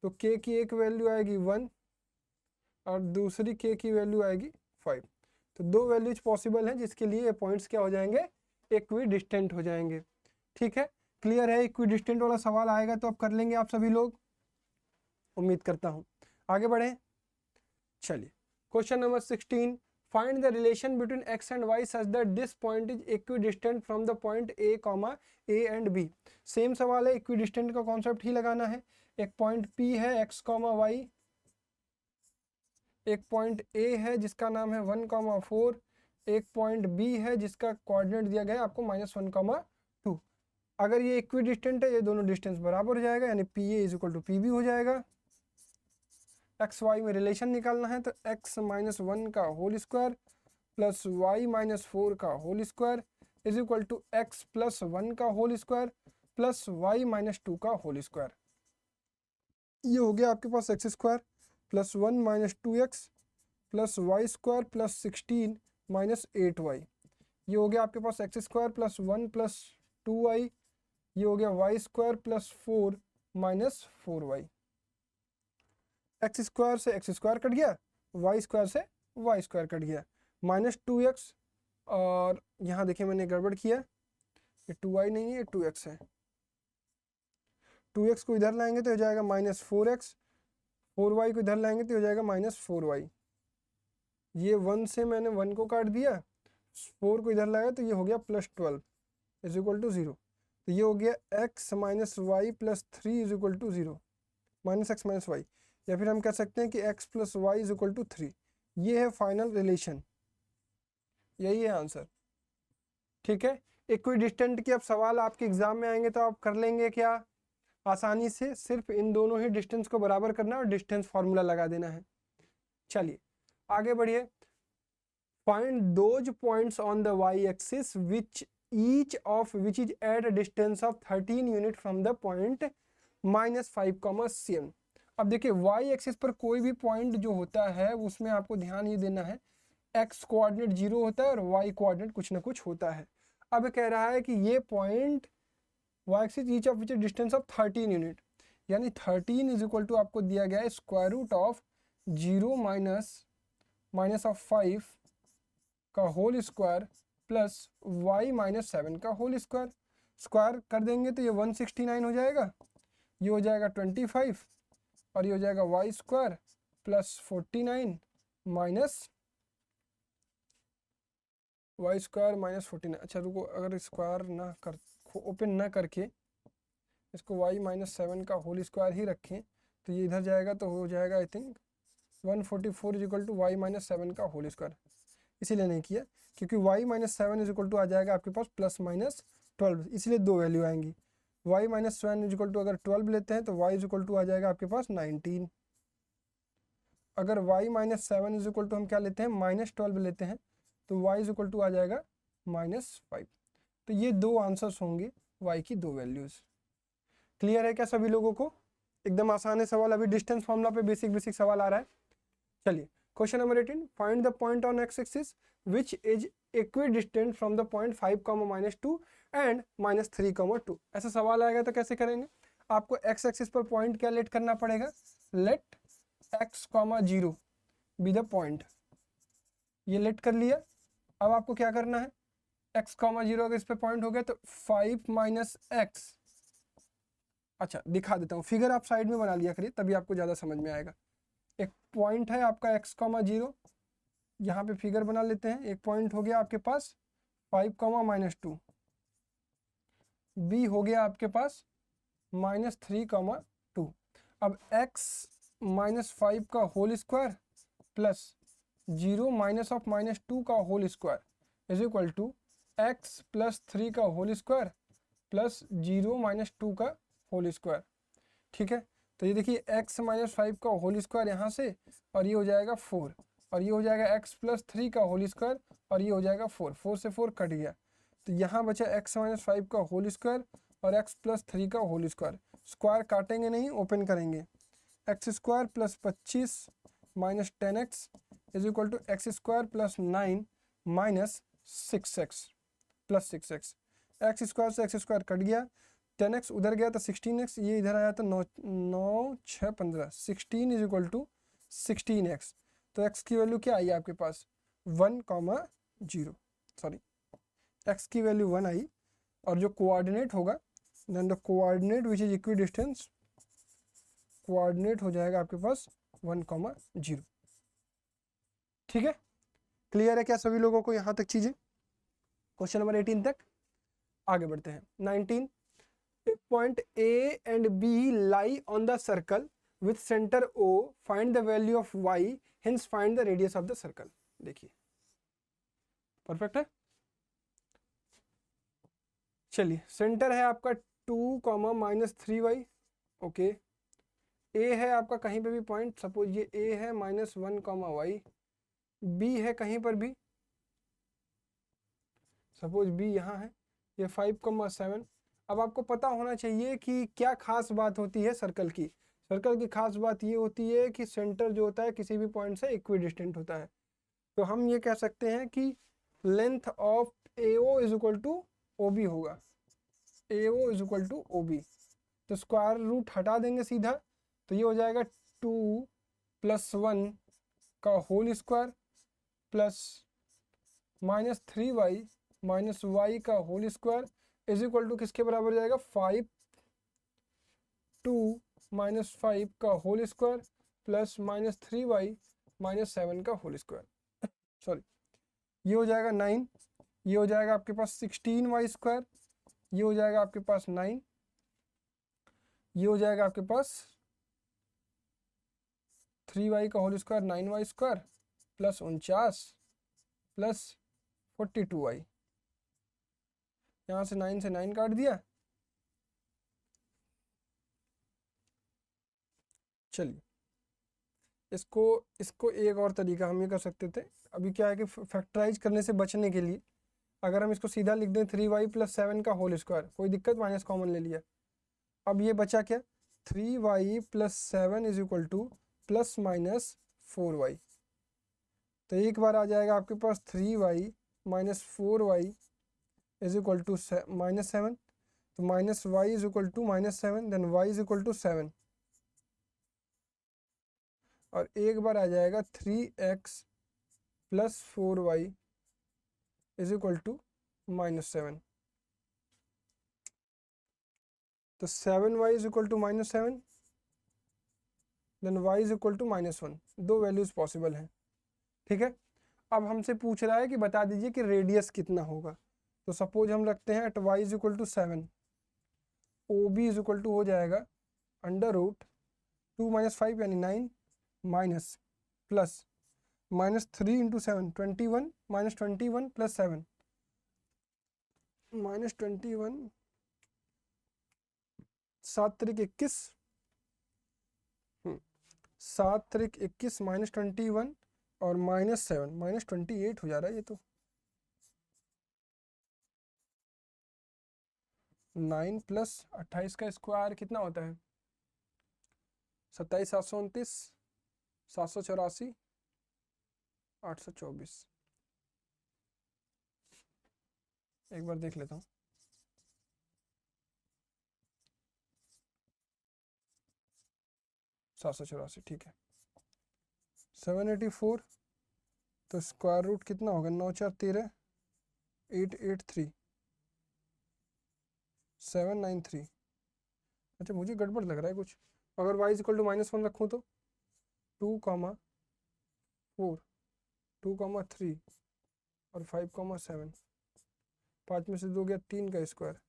तो k की एक वैल्यू आएगी 1 और दूसरी k की वैल्यू आएगी 5। तो दो वैल्यूज पॉसिबल हैं जिसके लिए ये पॉइंट्स क्या हो जाएंगे, इक्विडिस्टेंट हो जाएंगे। ठीक है, क्लियर है, इक्विडिस्टेंट वाला सवाल आएगा तो अब कर लेंगे आप सभी लोग, उम्मीद करता हूँ। आगे बढ़े, चलिए question number 16, find the relation between x and y such that this point is equidistant from the point a and b। Same सवाल है, इक्विडिस्टेंट का कॉन्सेप्ट ही लगाना है। एक पॉइंट p है x, y, एक पॉइंट a है जिसका नाम है 1, 4, एक पॉइंट b है जिसका कोऑर्डिनेट दिया गया है आपको -1, 2। अगर ये इक्विडिस्टेंट है, ये दोनों डिस्टेंस बराबर हो जाएगा यानी PA is equal to PB हो जाएगा। एक्स वाई में रिलेशन निकालना है तो x -1 का होल स्क्वायर प्लस y -4 का whole square is equal to x plus 1 का होल स्क्वायर प्लस y -2 का होल स्क्वायर। ये हो गया आपके पास x square plus 1 -2x plus Y square plus 16 -8y। ये हो गया आपके पास x square plus 1 plus 2y। ये हो गया y square plus 4 -4y। X square से एक्स स्क्वायर कट गया, वाई स्क्वायर से वाई स्क्वायर कट गया, -2x, और यहाँ देखिए मैंने गड़बड़ किया, ये 2y नहीं है, ये 2x है। 2x को इधर लाएंगे तो हो जाएगा -4x, 4y को इधर लाएंगे तो हो जाएगा -4y। ये 1 से मैंने 1 को काट दिया, 4 को इधर लाया तो ये हो गया +12 इज इक्वल टू 0। तो ये हो गया x -y plus 3 is equal to 0, -x -y, या फिर हम कह सकते हैं कि x plus Y is equal to 3। ये है फाइनल रिलेशन, यही है आंसर। ठीक है, इक्विडिस्टेंट के अब सवाल आपके एग्जाम में आएंगे तो आप कर लेंगे क्या आसानी से, सिर्फ इन दोनों ही डिस्टेंस को बराबर करना और डिस्टेंस फॉर्मूला लगा देना है। चलिए आगे बढ़िए। Find those points on the y axis which each of which is at a distance of 13 unit from the point -5, CM। अब देखिए वाई एक्सिस पर कोई भी पॉइंट जो होता है उसमें आपको ध्यान ये देना है एक्स कोऑर्डिनेट 0 होता है और वाई कोऑर्डिनेट कुछ ना कुछ होता है। अब कह रहा है कि ये point y axis each of which distance of 13 unit, यानी 13 इज इक्वल टू आपको दिया गया है square root of 0 minus of 5 का होल स्क्वायर प्लस वाई -7 का होल स्क्वायर। स्क्वायर कर देंगे तो ये 169 हो जाएगा, ये हो जाएगा 25 और ये हो जाएगा y square plus 49 minus y square -49। अच्छा रुको, अगर स्क्वायर ना कर ओपन ना करके इसको वाई -7 का होल स्क्वायर ही रखें तो ये इधर जाएगा तो हो जाएगा I think 144 is equal to y -7 का होल स्क्वायर। इसीलिए नहीं किया क्योंकि वाई -7 इज इक्वल टू आ जाएगा आपके पास +-12, इसलिए दो वैल्यू आएंगी। वाई -7 इज इक्वल टू अगर 12 लेते हैं तो वाई इज इक्वल टू आ जाएगा आपके पास 19। अगर वाई -7 इज इक्वल टू हम क्या लेते हैं -12 लेते हैं तो y इज इक्वल टू आ जाएगा -5। तो ये दो आंसर्स होंगे y की दो वैल्यूज। क्लियर है क्या सभी लोगों को? एकदम आसान है सवाल, अभी डिस्टेंस फॉर्मूला पे बेसिक सवाल आ रहा है। चलिए question number 18, find the point on x axis which is equidistant from the point 5, -2 and -3, 2। ऐसा सवाल आएगा तो कैसे करेंगे? आपको x एक्सिस पर पॉइंट क्या लेट करना पड़ेगा, let x, 0 be the point. ये लेट कर लिया। अब आपको क्या करना है, x, 0 अगर इस पे पॉइंट हो गया तो 5 - x। अच्छा दिखा देता हूँ, फिगर आप साइड में बना लिया करिए तभी आपको ज़्यादा समझ में आएगा। एक पॉइंट है आपका x, 0, यहाँ पे फिगर बना लेते हैं। एक पॉइंट हो गया आपके पास 5, -2, b हो गया आपके पास -3, 2। अब x -5 का होल स्क्वायर प्लस 0 -2 का whole square is equal to x +3 का होल स्क्वायर प्लस 0 -2 का होल स्क्वायर। ठीक है, तो ये देखिए x -5 का होल स्क्वायर यहाँ से और ये हो जाएगा 4 और ये हो जाएगा x +3 का होल स्क्वायर और ये हो जाएगा 4, 4 से 4 कट गया तो यहाँ बचा x -5 का होल स्क्वायर और x +3 का होल स्क्वायर। स्क्वायर काटेंगे नहीं, ओपन करेंगे। x square plus 25 minus 10x is equal to x square plus 9 minus 6x plus 6x। x square से x स्क्वायर कट गया, 10x उधर गया तो 16x, ये इधर आया तो 9 6 15, 16 इज इक्वल टू 16x। तो x की वैल्यू क्या आई आपके पास 1, 0, सॉरी x की वैल्यू 1 आई और जो कोऑर्डिनेट होगा then the coordinate which is equidistance, coordinate हो जाएगा आपके पास 1, 0। ठीक है, क्लियर है क्या सभी लोगों को यहाँ तक चीजें? क्वेश्चन नंबर 18 तक आगे बढ़ते हैं। 19, point A and B lie on the circle with centre O, find the value of y, hence find the radius of the circle. देखिए परफेक्ट है। चलिए सेंटर है आपका 2, -3y, ओके। A है आपका कहीं पे भी पॉइंट, सपोज ये A है -1, y, B है कहीं पर भी, सपोज B यहाँ है, ये 5, 7। अब आपको पता होना चाहिए कि क्या खास बात होती है सर्कल की। सर्कल की खास बात ये होती है कि सेंटर जो होता है किसी भी पॉइंट से इक्विडिस्टेंट होता है। तो हम ये कह सकते हैं कि length of AO is equal to OB होगा, AO is equal to OB। तो स्क्वायर रूट हटा देंगे सीधा तो ये हो जाएगा 2 + 1 का whole square plus -3y minus y का whole square is equal to किसके बराबर जाएगा 5, 2 - 5 का होल स्क्वायर प्लस -3y -7 का होल स्क्वायर। सॉरी, ये हो जाएगा 9, ये हो जाएगा आपके पास 16y स्क्वायर, ये हो जाएगा आपके पास 9, ये हो जाएगा आपके पास 3y का whole square 9y square plus 49 plus 42y, यहाँ से 9 से 9 काट दिया। चलिए इसको एक और तरीका हम ये कर सकते थे। अभी क्या है कि फैक्टराइज करने से बचने के लिए अगर हम इसको सीधा लिख दें 3y प्लस 7 का होल स्क्वायर, कोई दिक्कत, माइनस कॉमन ले लिया। अब ये बचा क्या, 3y plus 7 is equal to plus minus 4y। तो एक बार आ जाएगा आपके पास 3y minus 4y is equal to minus 7, तो minus y is equal to minus 7, then y is equal to 7, और एक बार आ जाएगा 3x plus 4y is equal to minus 7। तो 7y is equal to minus 7, then y is equal to minus 1। दो values possible हैं, ठीक है। अब हमसे पूछ रहा है कि बता दीजिए कि रेडियस कितना होगा। तो सपोज हम रखते हैं at y is equal to 7, OB is equal to हो जाएगा अंडर रूट 2 माइनस 5 यानी 9 minus plus minus 3 into 7 21 minus 21 plus 7 minus 21, 7 त्रिक 21, 7 त्रिक 21 माइनस 21 और माइनस 7 माइनस 28 हो जा रहा है ये तो। 9 प्लस 28 का स्क्वायर कितना होता है, 27 729 784 824। एक बार देख लेता हूँ। 784, ठीक है। 784, तो स्क्वायर रूट कितना होगा, 9 4 13 883 793। अच्छा मुझे गड़बड़ लग रहा है कुछ। अगर y इक्वल टू माइनस 1 रखूँ तो 2, 4, 2, 3 और 5, 7, 5 में से 2 गया 3 का स्क्वायर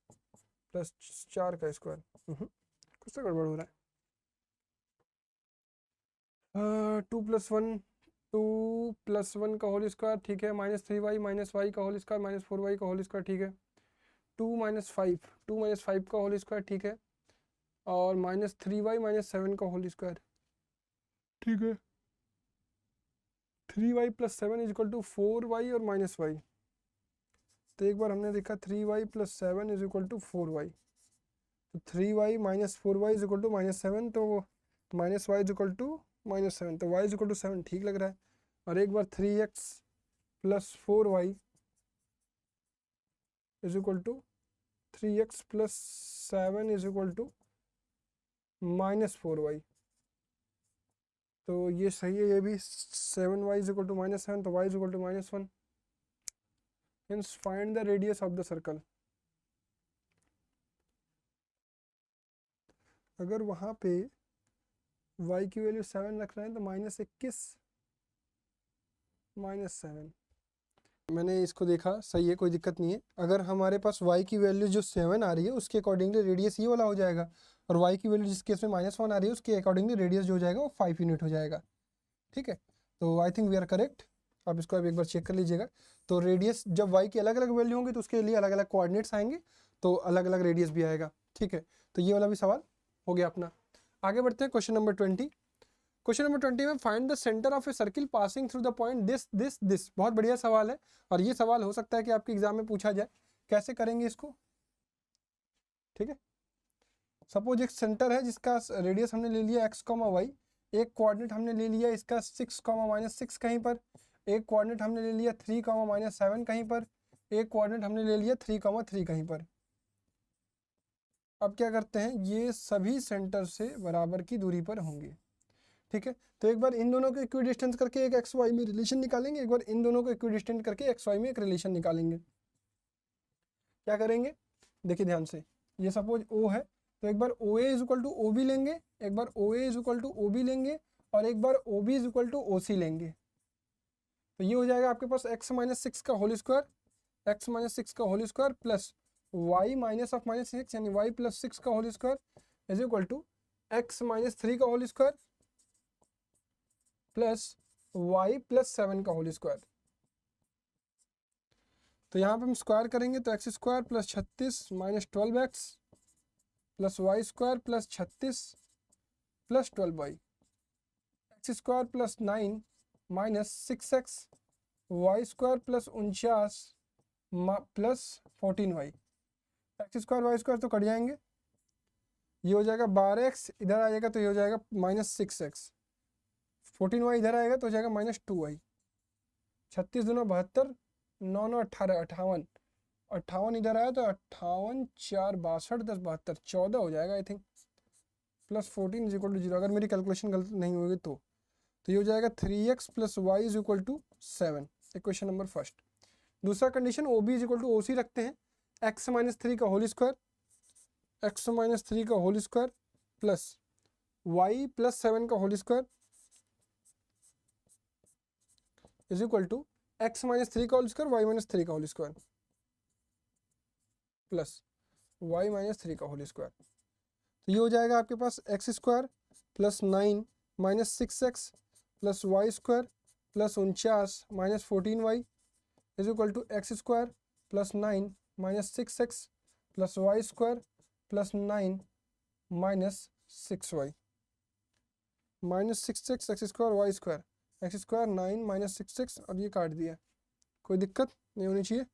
प्लस 4 का स्क्वायर, कुछ तो गड़बड़ हो रहा है। 2 प्लस 1 का होल स्क्वायर, ठीक है, माइनस 3y माइनस y का होल स्क्वायर माइनस 4y का होल स्क्वायर, ठीक है। 2 माइनस 5 का होल स्क्वायर, ठीक है, और माइनस 3y माइनस 7 का होल स्क्वायर, ठीक है। 3y plus 7 is equal to 4y और माइनस y। तो एक बार हमने देखा 3y plus 7 is equal to 4y, तो 3y minus 4y is equal to minus 7, तो minus y is equal to minus 7, तो y इज इक्वल टू 7 ठीक लग रहा है। और एक बार 3x plus 4y is equal to 3x plus 7 is equal to minus 4y, तो ये सही है, ये भी 7y is equal to minus 7, तो y is equal to minus 1। Hence find the radius of the circle। अगर वहाँ पे y की वैल्यू 7 रख रहे हैं तो माइनस 21 माइनस 7, मैंने इसको देखा सही है, कोई दिक्कत नहीं है। अगर हमारे पास y की वैल्यू जो 7 आ रही है उसके अकॉर्डिंगली रेडियस ये वाला हो जाएगा, और y की वैल्यू जिस केस में माइनस 1 आ रही है उसके अकॉर्डिंगली रेडियस जो हो जाएगा वो 5 यूनिट हो जाएगा, ठीक है। तो I think we are correct. आप इसको अब एक बार चेक कर लीजिएगा। तो रेडियस जब y की अलग अलग वैल्यू होंगी तो उसके लिए अलग अलग कोऑर्डिनेट्स आएंगे, तो अलग अलग रेडियस भी आएगा, ठीक है। तो ये वाला भी सवाल हो गया अपना। आगे बढ़ते हैं क्वेश्चन नंबर 20। क्वेश्चन नंबर 20 में find the centre of a circle passing through the point this this this. बहुत बढ़िया सवाल है, और ये सवाल हो सकता है कि आपके एग्जाम में पूछा जाए। कैसे करेंगे इसको, ठीक है। सपोज एक सेंटर है जिसका रेडियस हमने ले लिया x, y, एक कोऑर्डिनेट हमने ले लिया इसका 6, माइनस 6 कहीं पर, एक कोऑर्डिनेट हमने ले लिया 3, माइनस 7 कहीं पर, एक कोऑर्डिनेट हमने ले लिया 3, 3 कहीं पर। अब क्या करते हैं, ये सभी सेंटर से बराबर की दूरी पर होंगे, ठीक है। तो एक बार इन दोनों को इक्विडिस्टेंस करके एक एक्स वाई में रिलेशन निकालेंगे, एक बार इन दोनों को इक्विडिस्टेंस करके एक्स वाई में एक रिलेशन निकालेंगे। क्या करेंगे, देखिए ध्यान से, ये सपोज O है, तो एक बार O A is equal to O B लेंगे, एक बार O A is equal to O B लेंगे, और एक बार O B is equal to O C लेंगे। तो ये हो जाएगा आपके पास x माइनस 6 का होल स्क्वायर, x माइनस 6 का whole square plus y minus of minus 6 यानी y प्लस 6 का whole square is equal to x minus 3 का whole square plus Y plus 7 का होल स्क्वायर। तो यहाँ पे हम स्क्वायर करेंगे तो x square plus 36 minus 12x plus Y square plus 36 plus 12y, x square plus 9 minus 6x y square plus 49 plus 14y। X square y square तो cut जाएंगे, ये हो जाएगा 12x, इधर आ जाएगा तो ये हो जाएगा माइनस 6x, 14y इधर आएगा तो हो जाएगा माइनस 2y। 36 दूना 72, 9 9 18, 58, 58 इधर आया तो 58 4 62 10 72 14 हो जाएगा I think, plus 14 is equal to 0, अगर मेरी कैलकुलेशन गलत नहीं होगी तो ये हो जाएगा 3x plus Y is equal to 7। Equation number first. दूसरा condition O B is equal to O C रखते हैं, एक्स माइनस 3 का होल स्क्वायर, एक्स माइनस 3 का whole square plus Y plus 7 का whole square is equal to X minus 3 का whole square Y minus 3 का whole square plus Y minus 3 का whole square. तो ये हो जाएगा आपके पास X square plus 9 minus 6x plus Y square plus 49 minus 14y is equal to X square plus 9 minus 6x plus Y square plus 9 minus 6y minus 6x x square y square, x square 9 minus 6x और ये काट दिया, कोई दिक्कत नहीं होनी चाहिए।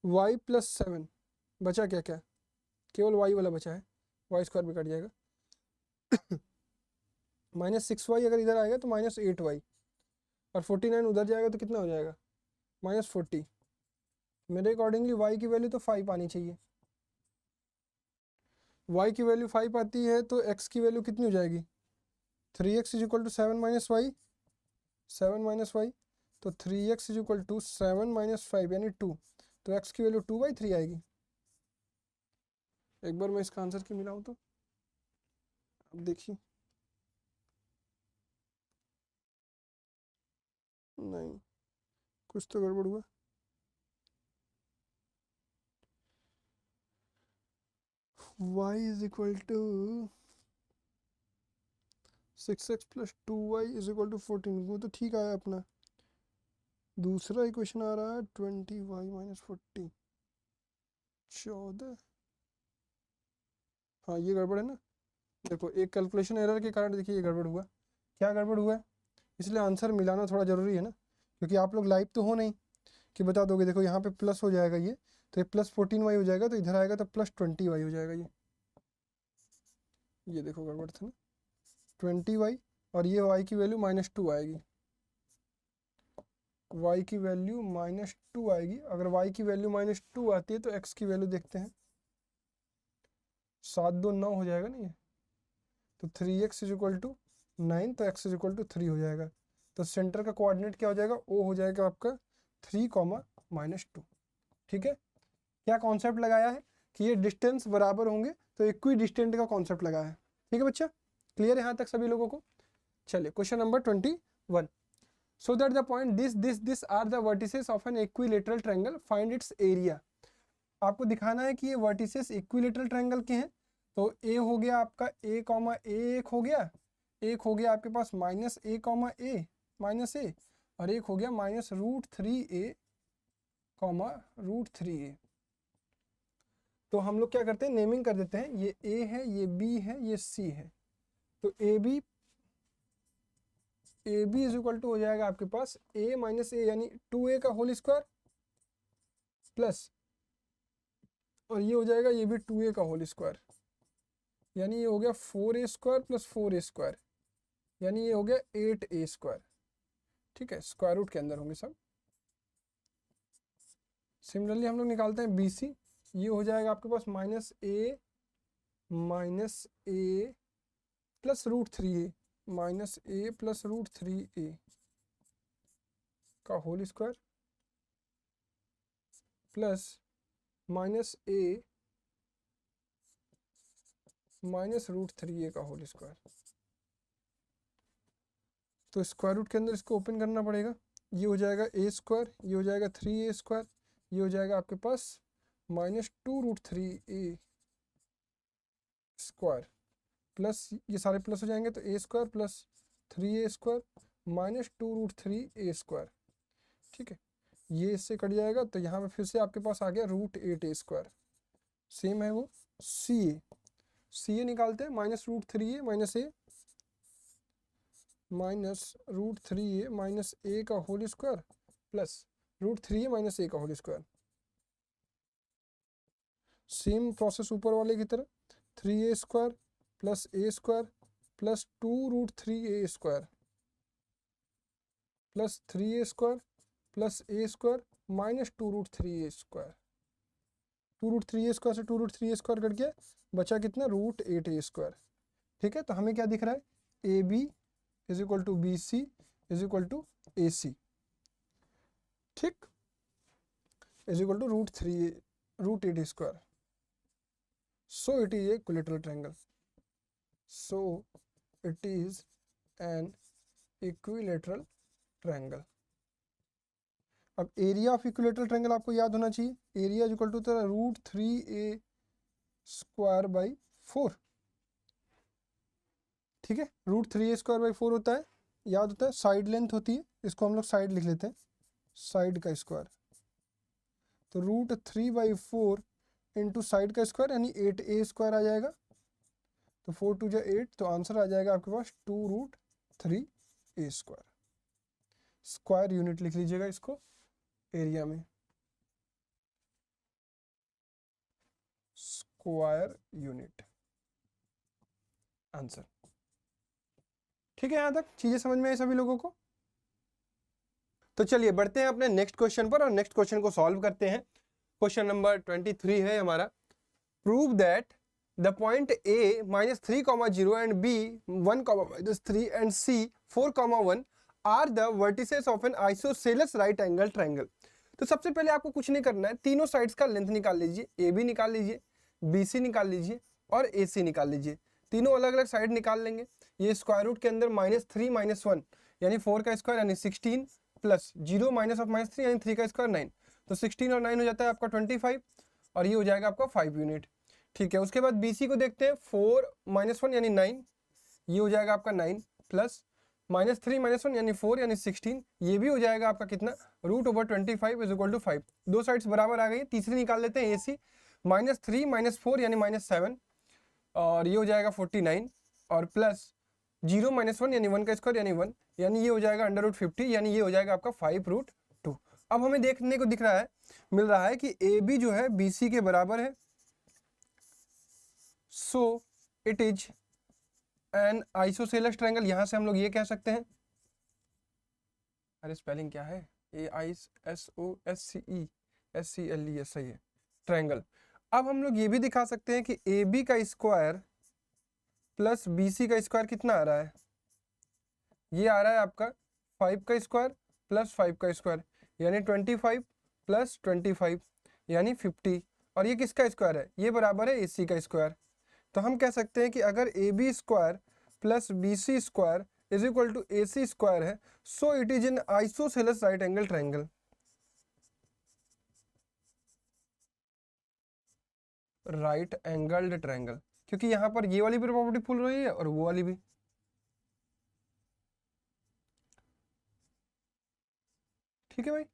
y plus 7 बचा क्या क्या, केवल y वाला बचा है, वाई स्क्वायर भी कट जाएगा माइनस 6y अगर इधर आएगा तो माइनस 8y और 49 उधर जाएगा तो कितना हो जाएगा माइनस 40। मेरे अकॉर्डिंगली y की वैल्यू तो 5 आनी चाहिए, y की वैल्यू 5 आती है तो x की वैल्यू कितनी हो जाएगी 3x is equal to 7 minus y, 7 minus y, तो 3x is equal to 7 minus 5 यानी 2, तो x की वैल्यू 2/3 आएगी। एक बार मैं इसका आंसर की मिलाऊँ तो अब देखिए, नहीं कुछ तो गड़बड़ हुआ, y is equal to 6x plus 2y is equal to 14, वो तो ठीक आया अपना। दूसरा इक्वेशन आ रहा है 20y माइनस 40 14, हाँ ये गड़बड़ है ना। देखो एक कैलकुलेशन एरर के कारण देखिए ये गड़बड़ हुआ, क्या गड़बड़ हुआ है, इसलिए आंसर मिलाना थोड़ा ज़रूरी है ना, क्योंकि आप लोग लाइव तो हो नहीं कि बता दोगे। देखो यहाँ पे प्लस हो जाएगा ये, तो ये प्लस 14y हो जाएगा, तो इधर आएगा तो प्लस 20y हो जाएगा ये देखो गड़बड़ था ना, 20y और ये y की वैल्यू माइनस 2 आएगी, y की वैल्यू माइनस 2 आएगी। अगर y की वैल्यू माइनस 2 आती है तो x की वैल्यू देखते हैं, 7 2 9 हो जाएगा ना ये, तो 3x इज इक्वल टू 9, तो x इज इक्वल टू 3 हो जाएगा। तो सेंटर का कोऑर्डिनेट क्या हो जाएगा, o हो जाएगा आपका 3 माइनस 2। ठीक है, क्या कॉन्सेप्ट लगाया है कि ये डिस्टेंस बराबर होंगे तो इक्वी डिस्टेंट का कॉन्सेप्ट लगाया है। ठीक है बच्चा, क्लियर है यहाँ तक सभी लोगों को। चलिए question number 21, show that the point this are the vertices of an equilateral triangle, find its area. आपको दिखाना है कि ये वर्टिसेस इक्विलेटरल ट्रायंगल के हैं, तो ए हो गया आपका a कॉमा ए, एक हो गया आपके पास minus a comma A minus A, और एक हो गया माइनस √3a कॉमा √3a। तो हम लोग क्या करते हैं, नेमिंग कर देते हैं, ये a है, ये b है, ये c है। तो A B is equal to हो जाएगा आपके पास a माइनस ए यानी 2a का होल स्क्वायर प्लस, और ये हो जाएगा ये भी 2a का होल स्क्वायर, यानी ये हो गया 4a square plus 4a square, यानी ये हो गया 8a स्क्वायर। ठीक है, स्क्वायर रूट के अंदर होंगे सब। सिमिलरली हम लोग निकालते हैं bc, ये हो जाएगा आपके पास माइनस ए प्लस √3a माइनस ए प्लस √3a का होल स्क्वायर प्लस माइनस ए माइनस √3a का होल स्क्वायर। तो स्क्वायर रूट के अंदर इसको ओपन करना पड़ेगा, ये हो जाएगा a स्क्वायर, ये हो जाएगा 3a स्क्वायर, ये हो जाएगा आपके पास माइनस 2√3a स्क्वायर प्लस ये सारे प्लस हो जाएंगे, तो a square plus 3a square -2√3a²। ठीक है, ये इससे कट जाएगा तो यहाँ पे फिर से आपके पास आ गया √8a²। सेम है वो सी ए निकालते हैं, -√3a -√3a का whole square plus √3a - a का होल स्क्वायर। सेम प्रोसेस ऊपर वाले की तरह, 3a² plus a² plus 2√3a² plus 3a² plus a² minus 2√3a²। 2√3a² से 2√3a² कट गया, बचा कितना, √8a²। ठीक है, तो हमें क्या दिख रहा है, AB is equal to BC is equal to AC। ठीक, is equal to √8a²। So it is a equilateral triangle. So it is an equilateral triangle. अब एरिया ऑफ इक्विलेटरल ट्रायंगल आपको याद होना चाहिए, area is equal to √3a²/4। ठीक है, √3a²/4 होता है, याद होता है, साइड लेंथ होती है, इसको हम लोग साइड लिख लेते हैं, साइड का स्क्वायर। तो √3/4 इंटू साइड का स्क्वायर यानी 8a² आ जाएगा। तो 4 2 जा 8, तो आंसर आ जाएगा आपके पास 2√3a²। स्क्वायर यूनिट लिख लीजिएगा इसको एरिया में, स्क्वायर यूनिट आंसर। ठीक है, यहां तक चीजें समझ में आई सभी लोगों को? तो चलिए बढ़ते हैं अपने नेक्स्ट क्वेश्चन पर और नेक्स्ट क्वेश्चन को सॉल्व करते हैं। क्वेश्चन नंबर 23 है हमारा, prove that the point A -3,0 and B 1,-3 and C 4,1 are the vertices of an isosceles right angle triangle. तो सबसे पहले आपको कुछ नहीं करना है, तीनों साइड्स का लेंथ निकाल लीजिए, AB निकाल लीजिए, BC निकाल लीजिए और AC निकाल लीजिए। तीनों अलग अलग साइड निकाल लेंगे। ये स्क्वायर रूट के अंदर -3 - 1 यानी 4 का स्क्वायर यानी 16 प्लस 0 माइनस ऑफ -3 यानी 3 का स्क्वायर 9, तो 16 और 9 हो जाता है आपका 25 और ये हो जाएगा आपका 5 यूनिट। ठीक है, उसके बाद BC को देखते हैं, 4 - 1 यानी 9, ये हो जाएगा आपका 9 प्लस -3 - 1 यानी 4 यानी 16, ये भी हो जाएगा आपका कितना, √25 इज इक्वल टू 5। दो साइड्स बराबर आ गई। तीसरी निकाल लेते हैं AC, -3 - 4 यानी -7 और ये हो जाएगा 49 और प्लस 0 - 1 यानी 1 का स्क्वायर यानी 1 यानी ये हो जाएगा √50 यानी ये हो जाएगा आपका 5√2। अब हमें देखने को दिख रहा है, मिल रहा है कि AB जो है BC के बराबर है। So it is an isosceles triangle. यहां से हम लोग ये कह सकते हैं, अरे स्पेलिंग क्या है, AISOSCESCLE, सही है, ट्रायंगल। अब हम लोग ये भी दिखा सकते हैं कि AB का स्क्वायर प्लस BC का स्क्वायर कितना आ रहा है, ये आ रहा है आपका 5 का स्क्वायर प्लस 5 का स्क्वायर यानी 25 प्लस 25 यानी 50 और ये किसका स्क्वायर है, ये बराबर है AC का स्क्वायर। तो हम कह सकते हैं कि अगर AB square plus BC square is equal to AC square है, so it is an isosceles right angle triangle. Right angled triangle, क्योंकि यहां पर ये वाली भी प्रॉपर्टी फुल रही है और वो वाली भी। ठीक है भाई,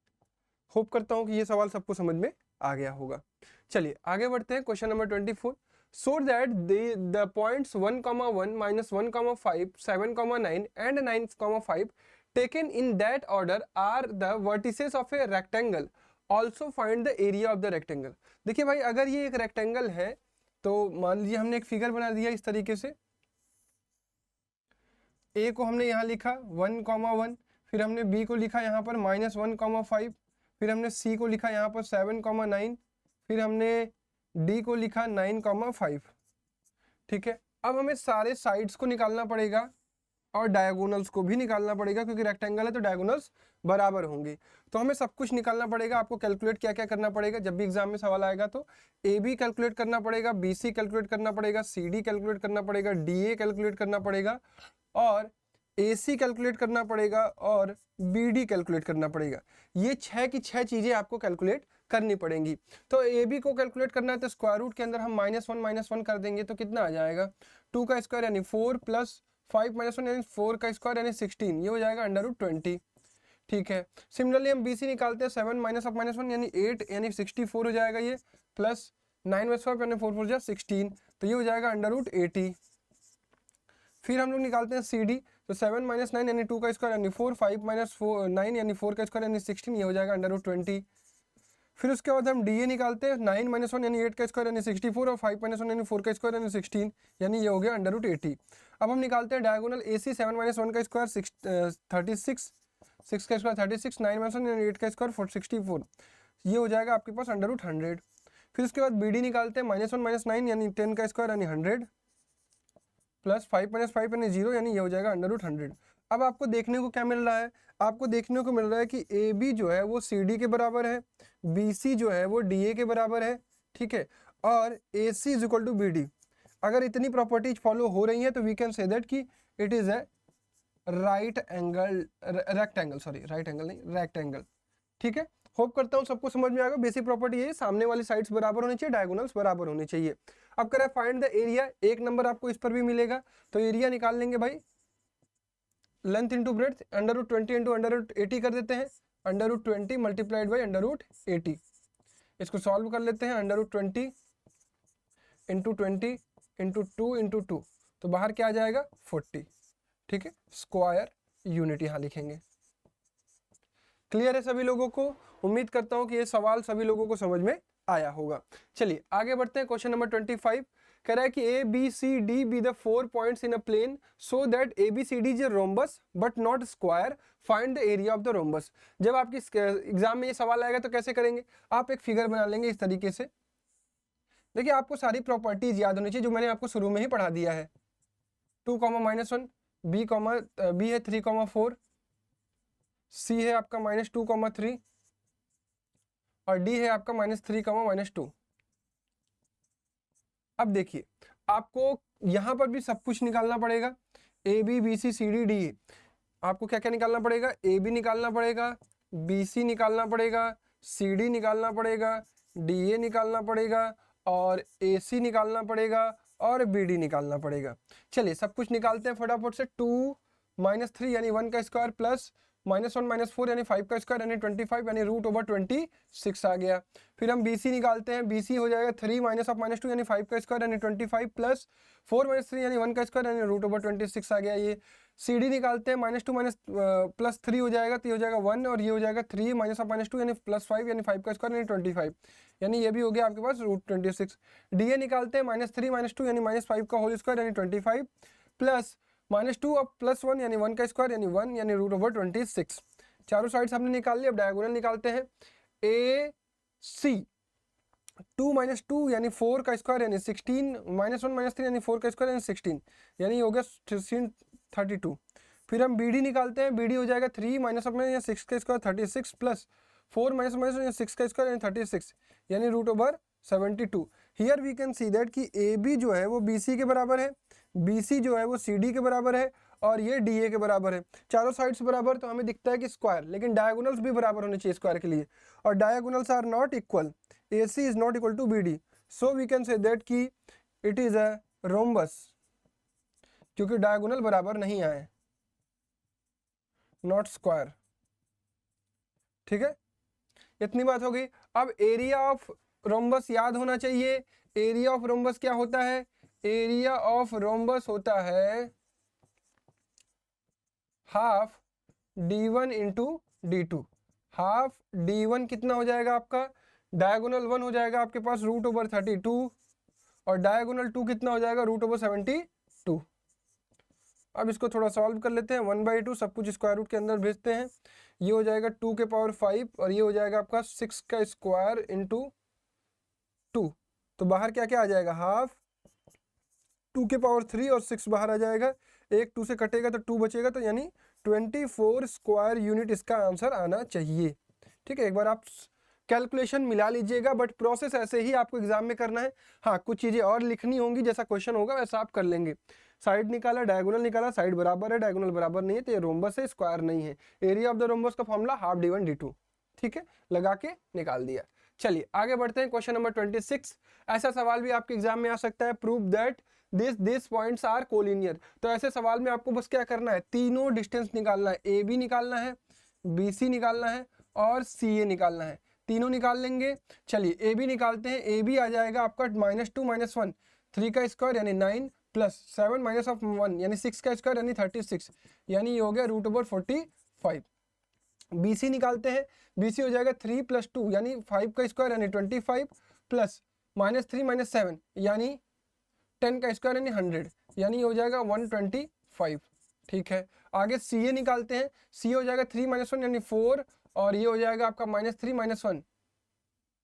होप करता हूं कि ये सवाल सबको समझ में आ गया होगा। चलिए आगे बढ़ते हैं, question number 24। Show that the points 1,1 - 1,5 7,9 and 9,5 taken in that order are the vertices of a rectangle, also find the area of the rectangle. देखिए भाई, अगर ये एक रेक्टेंगल है तो मान लीजिए हमने एक फिगर बना दिया इस तरीके से, A को हमने यहाँ लिखा 1,1, फिर हमने B को लिखा यहाँ पर -1,5, फिर हमने C को लिखा यहाँ पर 7,9, फिर हमने D को लिखा 9,5। ठीक है, अब हमें सारे साइड्स को निकालना पड़ेगा और डायगोनल्स को भी निकालना पड़ेगा, क्योंकि रेक्टेंगल है तो डायगोनल्स बराबर होंगे। तो हमें सब कुछ निकालना पड़ेगा। आपको कैलकुलेट क्या क्या करना पड़ेगा, जब भी एग्जाम में सवाल आएगा तो AB कैलकुलेट करना पड़ेगा, BC कैलकुलेट करना पड़ेगा, CD कैलकुलेट करना पड़ेगा, DA कैलकुलेट करना पड़ेगा और AC कैलकुलेट करना पड़ेगा और BD कैलकुलेट करना पड़ेगा। ये 6 की 6 चीजें आपको कैलकुलेट करनी पड़ेंगी। तो AB को कैलकुलेट करना है तो स्क्वायर रूट के अंदर हम -1 - 1 कर देंगे तो कितना आ जाएगा, 2 का स्क्वायर यानी 4 प्लस 5 माइनस 1 यानी 4 का स्क्वायर यानी 16, ये हो जाएगा √20। ठीक है, सिमिलरली हम BC निकालते हैं, 7 माइनस ऑफ माइनस 1 यानी 8 यानी 64 हो जाएगा ये, प्लस 9 माइनस 5 यानी 4 4 जा 16, तो ये हो जाएगा √80। फिर हम लोग निकालते हैं CD, तो 7 माइनस 9 यानी 2 का स्क्वायर यानी 4, 5 माइनस 9 यानी 4 का स्क्वायर यानी 16, ये हो जाएगा √20। फिर उसके बाद हम DA निकालते हैं, 9 माइनस 1 यानी 8 का स्क्वायर यानी 64 और 5 माइनस 1 यानी 4 का स्क्वायर यानी 16, यानी ये हो गया √80। अब हम निकालते हैं डायगोनल AC, 7 माइनस 1 का स्क्वायर 36, 6 का स्क्वायर 36, 9 माइनस 1 यानी 8 का स्क्वायर 64, ये हो जाएगा आपके पास √100। फिर उसके बाद BD निकालते हैं, -1 - 9 यानी 10 का स्क्वायर यानी 100, प्लस 5 माइनस 5 यानी 0, यानी ये हो जाएगा √100। अब आपको देखने को क्या मिल रहा है, आपको देखने को मिल रहा है कि AB जो है वो CD के बराबर है, BC जो है वो DA के बराबर है, ठीक है, और AC is equal to BD। अगर इतनी प्रॉपर्टीज फॉलो हो रही हैं तो वी कैन से दैट कि इट इज ए रेक्टेंगल। ठीक है, होप करता हूँ सबको समझ में आएगा। बेसिक प्रॉपर्टी है, सामने वाली साइड्स बराबर होनी चाहिए, डायगोनल्स बराबर होनी चाहिए। अब करें फाइंड द एरिया, एक नंबर आपको इस पर भी मिलेगा, तो एरिया निकाल लेंगे भाई, लेंथ इंटू ब्रेड्थ, √20 इंटू √80 कर देते हैं, √20 मल्टीप्लाइड बाई √80। इसको सॉल्व कर लेते हैं, √20 इंटू 20 इंटू 2 इंटू 2, तो बाहर क्या आ जाएगा 40। ठीक है, स्क्वायर यूनिट यहाँ लिखेंगे। क्लियर है सभी लोगों को? उम्मीद करता हूँ कि ये सवाल सभी लोगों को समझ में आया होगा। चलिए आगे बढ़ते हैं। क्वेश्चन नंबर 25 कह रहा है कि ABCD be the 4 points in a plane so that ABCD is a rhombus but not square, find the area of the rhombus. जब आपकी एग्जाम में ये सवाल आएगा तो कैसे करेंगे, आप एक फिगर बना लेंगे इस तरीके से। देखिए आपको सारी प्रॉपर्टीज याद होनी चाहिए जो मैंने आपको शुरू में ही पढ़ा दिया है। 2, -1, B है 3, 4, C है आपका -2, 3 और D है आपका -3, -2। अब देखिए आपको यहाँ पर भी सब कुछ निकालना पड़ेगा, AB BC CD DA। आपको क्या क्या निकालना पड़ेगा, AB निकालना पड़ेगा, BC निकालना पड़ेगा, CD निकालना पड़ेगा, DA निकालना पड़ेगा और AC निकालना पड़ेगा और BD निकालना पड़ेगा। चलिए सब कुछ निकालते हैं फटाफट से। 2 - 3 यानी 1 का स्क्वायर प्लस -1 - 4 यानी 5 का स्क्वायर यानी 25 यानी √26 आ गया। फिर हम BC निकालते हैं, BC हो जाएगा 3 माइनस ऑफ -2 यानी 5 का स्क्वायर यानी 25 प्लस 4 - 3 यानी 1 का स्क्वायर यानी √26 आ गया ये। CD निकालते हैं, -2 प्लस 3 हो जाएगा तो ये हो जाएगा 1 और ये हो जाएगा 3 माइनस ऑफ -2 यानी +5 यानी 5 का स्क्वायर यानी 25 यानी ये भी हो गया आपके पास √26। DA निकालते हैं, -3 - 2 यानी -5 का होल स्क्वायर यानी 25 प्लस -2 और +1 यानी 1 का स्क्वायर यानी 1 यानी √26। चारों साइड्स हमने निकाल लिया। अब डायगोनल निकालते हैं। AC 2 - 2 यानी 4 का स्क्वायर यानी 16, -1 - 3 यानी 4 का स्क्वायर यानी 16 यानी हो गया 32। फिर हम BD निकालते हैं, BD हो जाएगा 3 माइनस ऑफ 6 का स्क्वायर 36 प्लस 4 माइनस यानी 6 का स्क्वायर यानी 36 यानी √72। Here we can see that कि AB जो है वो BC के बराबर है, BC जो है वो CD के बराबर है और ये DA के बराबर है। चारों साइड्स बराबर तो हमें दिखता है कि स्क्वायर, लेकिन डायगोनल्स भी बराबर होने चाहिए स्क्वायर के लिए, और diagonals are not equal. AC is not equal to BD, so we can say that कि इट इज अ रोम्बस, क्योंकि डायगोनल बराबर नहीं आए, नॉट स्क्वायर। ठीक है, इतनी बात हो गई। अब एरिया ऑफ रोम्बस याद होना चाहिए। एरिया ऑफ रोम्बस क्या होता है, एरिया ऑफ रोम्बस होता है half D1 into D2। Half D1 कितना हो जाएगा आपका, डायगोनल 1 हो जाएगा आपके पास √32 और डायगोनल 2 कितना हो जाएगा √72। अब इसको थोड़ा सॉल्व कर लेते हैं। 1/2 सब कुछ स्क्वायर रूट के अंदर भेजते हैं। ये हो जाएगा 2 के पावर 5 और ये हो जाएगा आपका 6 का स्क्वायर इंटू 2, तो बाहर क्या क्या आ जाएगा, हाफ 2 के पावर 3 और 6 बाहर आ जाएगा, एक 2 से कटेगा तो 2 बचेगा, तो यानी 24 स्क्वायर यूनिट इसका आंसर आना चाहिए। ठीक है, एक बार आप कैलकुलेशन मिला लीजिएगा, बट प्रोसेस ऐसे ही आपको एग्जाम में करना है। हाँ, कुछ चीज़ें और लिखनी होंगी, जैसा क्वेश्चन होगा वैसा आप कर लेंगे। साइड निकाला, डायगोनल निकाला, साइड बराबर है, डायगोनल बराबर नहीं है, तो ये रोम्बस है, स्क्वायर नहीं है। एरिया ऑफ द रोम्बस का फॉर्मूला हाफ D1 D2। ठीक है, लगा के निकाल दिया। चलिए आगे बढ़ते हैं। क्वेश्चन नंबर 26, ऐसा सवाल भी आपके एग्जाम में आ सकता है। Prove that this points are collinear. तो ऐसे सवाल में आपको बस क्या करना है, तीनों डिस्टेंस निकालना है, ए बी निकालना है, बी सी निकालना है और सी ए निकालना है, तीनों निकाल लेंगे। चलिए ए बी निकालते हैं, ए बी आ जाएगा आपका -2 - 1 3 का स्क्वायर यानी 9 प्लस 7 माइनस ऑफ 1 यानी 6 का स्क्वायर यानी 36 यानी ये हो गया √45। बी सी निकालते हैं, बी सी हो जाएगा 3 + 2 यानी 5 का स्क्वायर यानी 25 प्लस -3 - 7 यानी 10 का स्क्वायर यानी 100 यानी हो जाएगा 125। ठीक है, आगे सी ए निकालते हैं, सी हो जाएगा 3 - 1 यानी 4 और ये हो जाएगा आपका -3 -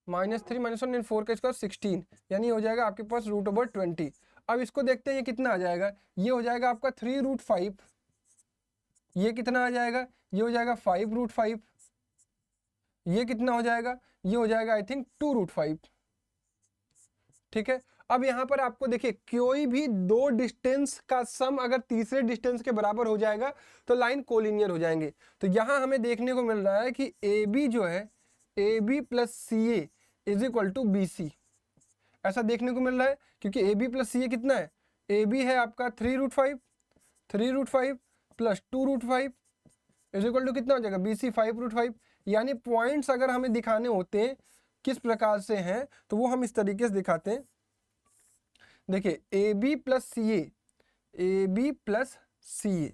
1 यानी 4 का स्क्वायर 16 यानी हो जाएगा आपके पास √20। अब इसको देखते हैं ये कितना आ जाएगा, ये हो जाएगा आपका 3√5, ये कितना आ जाएगा, ये हो जाएगा 5√5, ये कितना हो जाएगा, ये हो जाएगा आई थिंक 2√5। ठीक है, अब यहाँ पर आपको देखिए कोई भी दो डिस्टेंस का सम अगर तीसरे डिस्टेंस के बराबर हो जाएगा तो लाइन कोलिनियर हो जाएंगे। तो यहाँ हमें देखने को मिल रहा है कि ए बी जो है A B plus C A is equal to B C, ऐसा देखने को मिल रहा है क्योंकि ए बी प्लस सी ए कितना है, ए बी है आपका 3√5 प्लस 2√5 इज इक्वल टू कितना हो जाएगा बी सी 5√5। यानी पॉइंट्स अगर हमें दिखाने होते हैं किस प्रकार से हैं तो वो हम इस तरीके से दिखाते हैं। देखिए ए बी प्लस सी ए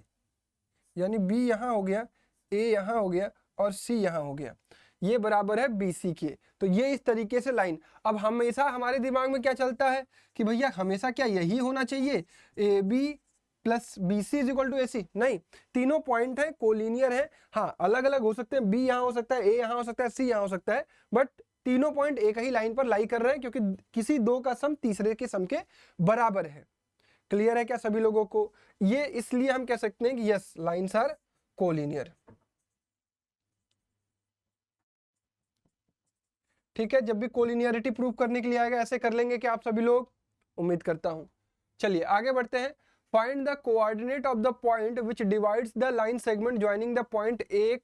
यानी बी यहाँ हो गया, ए यहाँ हो गया और सी यहाँ हो गया, ये बराबर है बी सी के। तो ये इस तरीके से लाइन, अब हमेशा हमारे दिमाग में क्या चलता है कि भैया हमेशा क्या यही होना चाहिए A B plus B C is equal to A C, नहीं, तीनों पॉइंट है कोलिनियर है, हाँ अलग अलग हो सकते हैं, बी यहाँ हो सकता है, ए यहाँ हो सकता है, सी यहाँ हो सकता है, बट तीनों पॉइंट एक ही लाइन पर लाई कर रहे हैं क्योंकि किसी दो का सम तीसरे के सम के बराबर है। क्लियर है क्या सभी लोगों को, ये इसलिए हम कह सकते हैं कि यस लाइन्स आर कोलिनियर। ठीक है, जब भी कोलिनियरिटी प्रूव करने के लिए आएगा ऐसे कर लेंगे कि आप सभी लोग, उम्मीद करता हूं। चलिए आगे बढ़ते हैं। Find the coordinate of the point which divides the line segment joining the point A,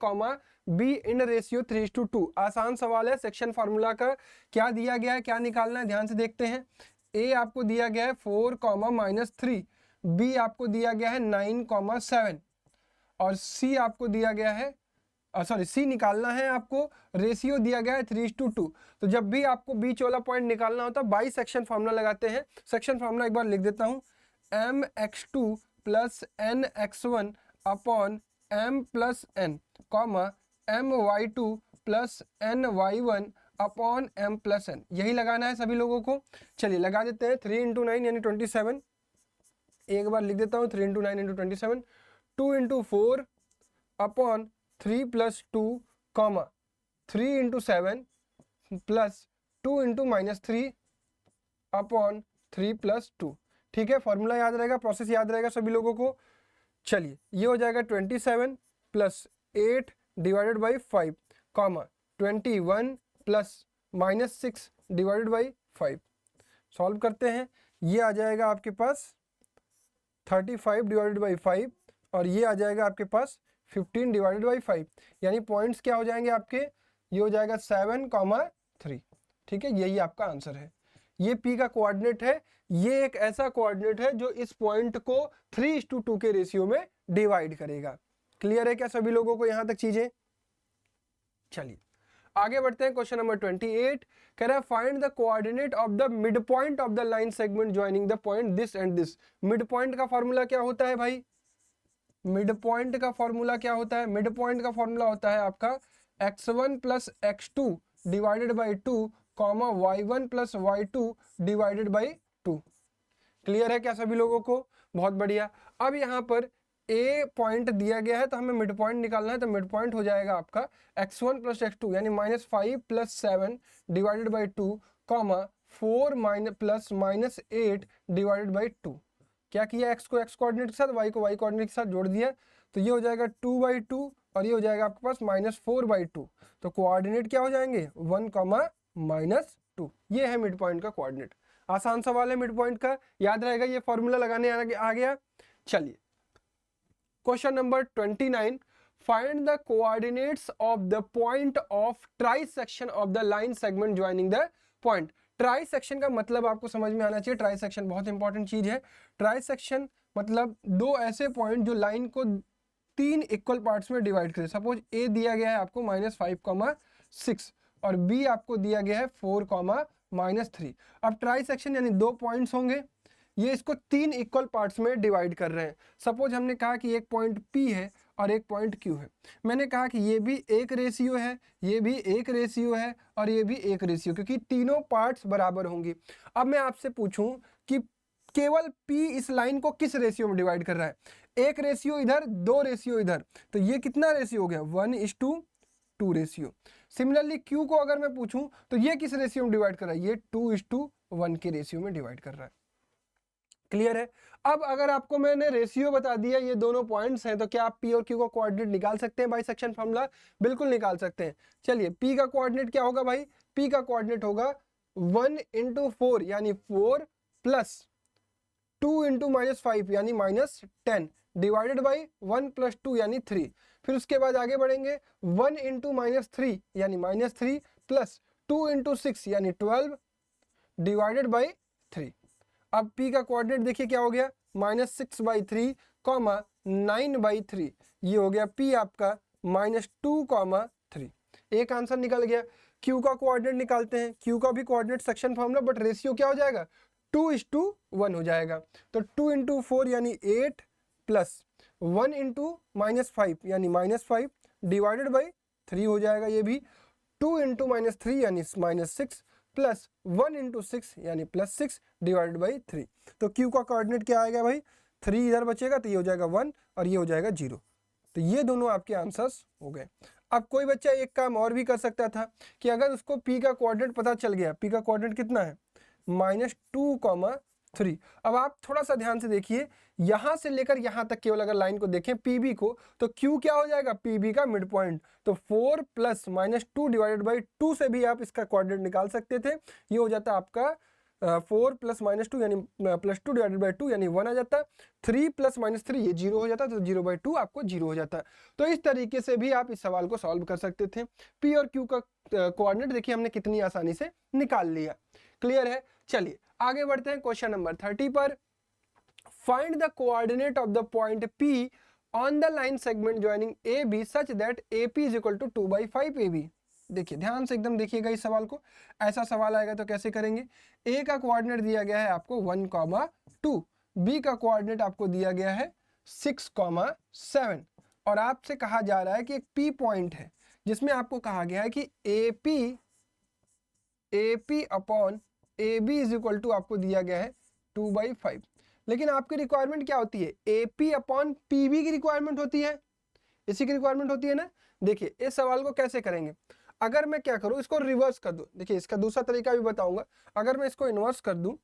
B in ratio 3:2। आसान सवाल है, सेक्शन फार्मूला का क्या दिया गया है, क्या निकालना है, ध्यान से देखते हैं। ए आपको दिया गया है 4, -3, बी आपको दिया गया है 9, 7 और सी आपको दिया गया है सी निकालना है आपको, रेशियो दिया गया है 3:2। तो जब भी आपको बीच वाला पॉइंट निकालना होता है बाई सेक्शन फार्मूला लगाते हैं। सेक्शन फार्मूला एक बार लिख देता हूं, mx2 + nx1 upon m + n, my2 + ny1 upon m + n, यही लगाना है सभी लोगों को। चलिए लगा देते हैं, 3 × 9 यानी 27, एक बार लिख देता हूँ 3 × 9 × 27, 2 × 4 अपॉन 3 + 2, 3 × 7 प्लस 2 × -3 अपॉन 3 + 2। ठीक है, फॉर्मूला याद रहेगा, प्रोसेस याद रहेगा सभी लोगों को। चलिए ये हो जाएगा 27 + 8 divided by 5, 21 + -6 divided by 5। Solve करते हैं, ये आ जाएगा आपके पास 35 डिवाइडेड बाई 5 और ये आ जाएगा आपके पास 15 डिवाइडेड बाई 5, यानी पॉइंट्स क्या हो जाएंगे आपके, ये हो जाएगा 7, 3। ठीक है, यही आपका आंसर है। ये P का कोऑर्डिनेट है, ये एक ऐसा कोऑर्डिनेट है जो इस पॉइंट को 3:2 के रेशियो में डिवाइड करेगा। क्लियर है क्या सभी लोगों को यहां तक चीजें। चलिए आगे बढ़ते हैं, क्वेश्चन नंबर 28 कह रहा है find the coordinate of the mid point of the line segment joining the point this and this. Mid point का फॉर्मूला क्या होता है भाई, मिड पॉइंट का फॉर्मूला क्या होता है, मिड पॉइंट का फॉर्मूला होता है आपका x1 + x2 divided by 2, y1 + y2 divided by 2। Clear है क्या सभी लोगों को, बहुत बढ़िया। अब यहाँ पर ए पॉइंट दिया गया है तो हमें मिड पॉइंट निकालना है, तो मिड पॉइंट हो जाएगा आपका x1 + x2 यानी -5 + 7 डिवाइडेड बाई 2, 4 + -8 डिवाइडेड बाई 2। क्या किया, x को x कोऑर्डिनेट के साथ, y को y कोऑर्डिनेट के साथ जोड़ दिया, तो ये हो जाएगा 2/2 और ये हो जाएगा आपके पास -4/2। तो कोऑर्डिनेट क्या हो जाएंगे 1, -2। ये है मिड पॉइंट का कोऑर्डिनेट। आसान सवाल है मिड पॉइंट का, याद रहेगा, ये फॉर्मूला लगाने आ गया। चलिए question number 29 find the coordinates of the point of trisection of the line segment joining the point. Try section का मतलब आपको समझ में आना चाहिए। ट्राई सेक्शन बहुत इंपॉर्टेंट चीज है। ट्राई सेक्शन मतलब दो ऐसे पॉइंट जो लाइन को 3 इक्वल पार्ट्स में डिवाइड करें। सपोज ए दिया गया है आपको -5,6 और बी आपको दिया गया है 4,-3। अब ट्राई सेक्शन यानी दो पॉइंट्स होंगे, ये इसको 3 इक्वल पार्ट्स में डिवाइड कर रहे हैं। सपोज हमने कहा कि एक पॉइंट P है और एक पॉइंट Q है। मैंने कहा कि ये भी एक रेशियो है, ये भी एक रेशियो है और ये भी एक रेशियो, क्योंकि तीनों पार्ट्स बराबर होंगी। अब मैं आपसे पूछूं कि केवल P इस लाइन को किस रेशियो में डिवाइड कर रहा है? एक रेशियो इधर, दो रेशियो इधर, तो ये कितना रेशियो हो गया? 1:2 रेशियो। सिमिलरली Q को अगर मैं पूछूं तो ये किस रेशियो में डिवाइड कर रहा है? ये 2:1 के रेशियो में डिवाइड कर रहा है। क्लियर है? अब अगर आपको मैंने रेशियो बता दिया, ये दोनों पॉइंट्स हैं, तो क्या आप P और Q का कोऑर्डिनेट निकाल सकते हैं बाई सेक्शन फॉर्मूला? बिल्कुल निकाल सकते हैं। चलिए, P का कोऑर्डिनेट क्या होगा भाई? P का कोऑर्डिनेट होगा 1:4 यानी 4 प्लस 2 × -5 यानी -10 डिवाइडेड बाई 1 + 2 यानी 3। फिर उसके बाद आगे बढ़ेंगे 1 × -3 यानी -3 प्लस 2 × 6 यानी 12 डिवाइडेड बाई 3। अब P का कोऑर्डिनेट देखिए क्या हो गया? -6/3, 9/3। ये हो गया P आपका -2, 3। एक आंसर निकल गया। Q का कोऑर्डिनेट निकालते हैं। Q का भी coordinate section formula, but ratio क्या हो जाएगा? 2:1 हो जाएगा। तो 2 × 4 यानी 8 प्लस 1 × -5 यानी -5 डिवाइडेड बाई 3 हो जाएगा। ये भी 2 × -3 यानी -6 प्लस 1 × 6 यानी +6 डिवाइडेड बाई 3। तो Q का कोऑर्डिनेट क्या आएगा भाई? 3 इधर बचेगा तो ये हो जाएगा 1 और ये हो जाएगा 0। तो ये दोनों आपके आंसर्स हो गए। अब कोई बच्चा एक काम और भी कर सकता था कि अगर उसको P का कोऑर्डिनेट पता चल गया, P का कोऑर्डिनेट कितना है? -2, 3। अब आप थोड़ा सा ध्यान से देखिए, यहां से लेकर यहां तक केवल अगर लाइन को देखें PB को, तो Q क्या हो जाएगा? PB का मिड पॉइंट। तो 4 प्लस -2 डिवाइडेड बाई 2 से भी आप इसका कोऑर्डिनेट निकाल सकते थे। ये हो जाता आपका 4 प्लस -2 यानी +2 डिवाइडेड बाई 2 यानी 1 आ जाता। 3 प्लस -3 ये 0 हो जाता, तो 0/2 आपको 0 हो जाता। तो इस तरीके से भी आप इस सवाल को सॉल्व कर सकते थे। P और Q का कोऑर्डिनेट देखिए हमने कितनी आसानी से निकाल लिया। क्लियर है? चलिए आगे बढ़ते हैं क्वेश्चन नंबर 30 पर। Find the coordinate of the point P on the line segment joining AB such that AP = 2/5 AB। देखिए ध्यान से एकदम देखिएगा इस सवाल को। ऐसा सवाल आएगा तो कैसे करेंगे? A का कोऑर्डिनेट दिया गया है आपको 1, 2। B का कोऑर्डिनेट आपको दिया गया है 6, 7 और आपसे कहा जा रहा है कि एक P पॉइंट है जिसमें आपको कहा गया है कि AP अपॉन AB = आपको दिया गया है 2/5। लेकिन आपकी रिक्वायरमेंट क्या होती है? AP अपॉन PB की रिक्वायरमेंट होती है, इसी की रिक्वायरमेंट होती है ना। देखिए इस सवाल को कैसे करेंगे? अगर मैं क्या करूं, इसको रिवर्स कर दूं। देखिए इसका दूसरा तरीका भी बताऊंगा। अगर मैं इसको इन्वर्स कर दूं,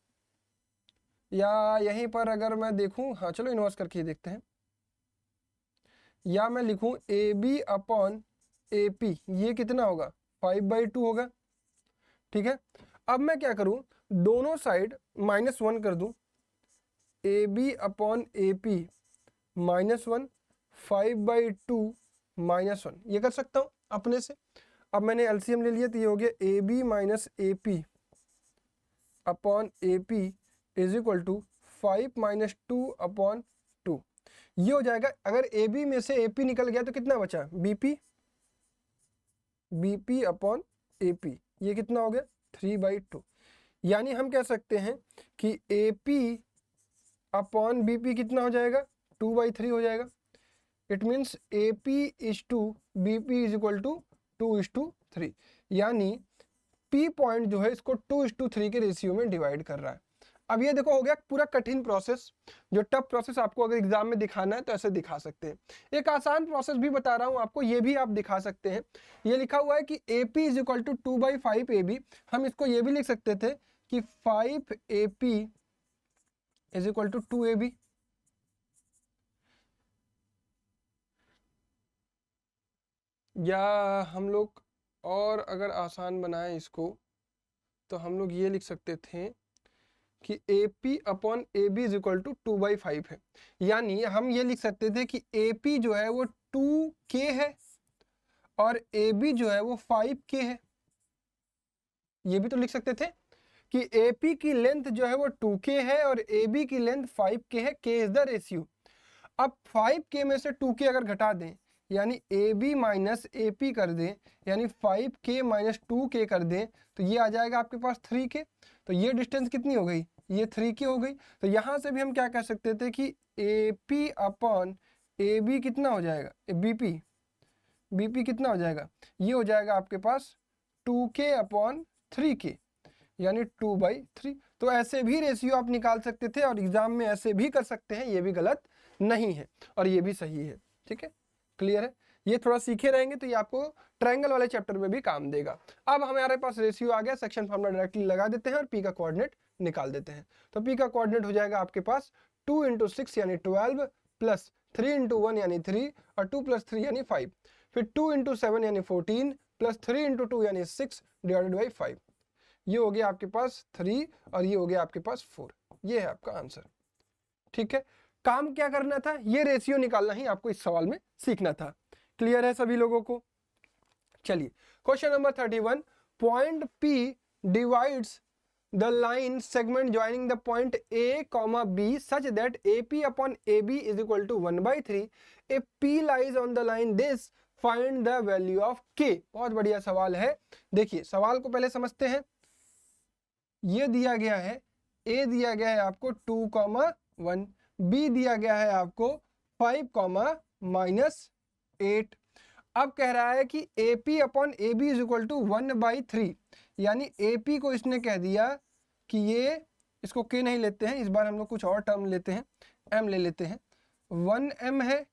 या यहीं पर अगर मैं देखूं, हाँ चलो इन्वर्स करके ही देखते हैं। या मैं लिखूं AB अपॉन AP, ये कितना होगा? 5/2 होगा। ठीक है, अब मैं क्या करूं, दोनों साइड -1 कर दूं। AB अपॉन AP -1, 5/2 -1, ये कर सकता हूं अपने से। अब मैंने LCM ले लिया तो ये हो गया AB minus AP upon AP = 5 - 2/2। ये हो जाएगा। अगर AB में से AP निकल गया तो कितना बचा? BP अपॉन AP, ये कितना हो गया? 3/2। यानी हम कह सकते हैं कि AP अपॉन BP कितना हो जाएगा? 2/3 हो जाएगा। It means AP = BP = 2:3। यानी P पॉइंट जो है इसको 2:3 के रेशियो में डिवाइड कर रहा है। अब ये देखो हो गया पूरा कठिन प्रोसेस। जो टफ प्रोसेस आपको अगर एग्जाम में दिखाना है तो ऐसे दिखा सकते हैं। एक आसान प्रोसेस भी बता रहा हूं आपको, ये भी आप दिखा सकते हैं। ये लिखा हुआ है कि AP = 2/5 AB। हम इसको ये भी लिख सकते थे कि 5 AP = 2 AB। या हम लोग और अगर आसान बनाएं इसको तो हम लोग ये लिख सकते थे कि AP अपॉन AB = 2/5 है। यानी हम ये लिख सकते थे कि AP जो है वो 2K है और AB जो है वो 5K है। ये भी तो लिख सकते थे। कि AP की लेंथ जो है वो 2K है और AB की लेंथ 5K है, K इज द रेशियो। अब 5K में से 2K अगर घटा दें यानी AB माइनस AP कर दें यानी 5K माइनस 2K कर दें तो ये आ जाएगा आपके पास 3K। तो ये डिस्टेंस कितनी हो गई, ये 3K हो गई। तो यहाँ से भी हम क्या कह सकते थे कि AP अपॉन AB कितना हो जाएगा, BP कितना हो जाएगा, ये हो जाएगा आपके पास 2K अपॉन 3K यानी 2/3। तो ऐसे भी रेशियो आप निकाल सकते थे और एग्जाम में ऐसे भी कर सकते हैं, ये भी गलत नहीं है और ये भी सही है। ठीक है, क्लियर है। ये थोड़ा सीखे रहेंगे तो ये आपको ट्रायंगल वाले चैप्टर में भी काम देगा। अब हमारे पास रेशियो आ गया, सेक्शन फॉर्मूला डायरेक्टली लगा देते हैं और पी का कोऑर्डिनेट निकाल देते हैं। तो पी का कोऑर्डिनेट हो जाएगा आपके पास 2 × 6 यानी 12 प्लस 3 × 1 यानी 3 और 2 + 3 यानी 5, फिर 2 × 7 यानी 14 प्लस 3 × 2 यानी 6 डिवाइडेड बाई 5। ये हो गया आपके पास 3 और ये हो गया आपके पास 4। ये है आपका आंसर। ठीक है, काम क्या करना था, ये रेशियो निकालना ही आपको इस सवाल में सीखना था। क्लियर है सभी लोगों को। चलिए question number 31, point P divides the line segment joining the point A, B such that AP upon AB is equal to 1/3 if P lies on the line this find the value of K। बहुत बढ़िया सवाल है। देखिए सवाल को पहले समझते हैं। ये दिया गया है, A दिया गया है आपको 2,1, B दिया गया है आपको 5,-8। अब कह रहा है कि AP upon AB is equal to 1/3 यानी AP को इसने कह दिया कि ये, इसको K नहीं लेते हैं, इस बार हम लोग कुछ और टर्म लेते हैं, M ले लेते हैं, 1M है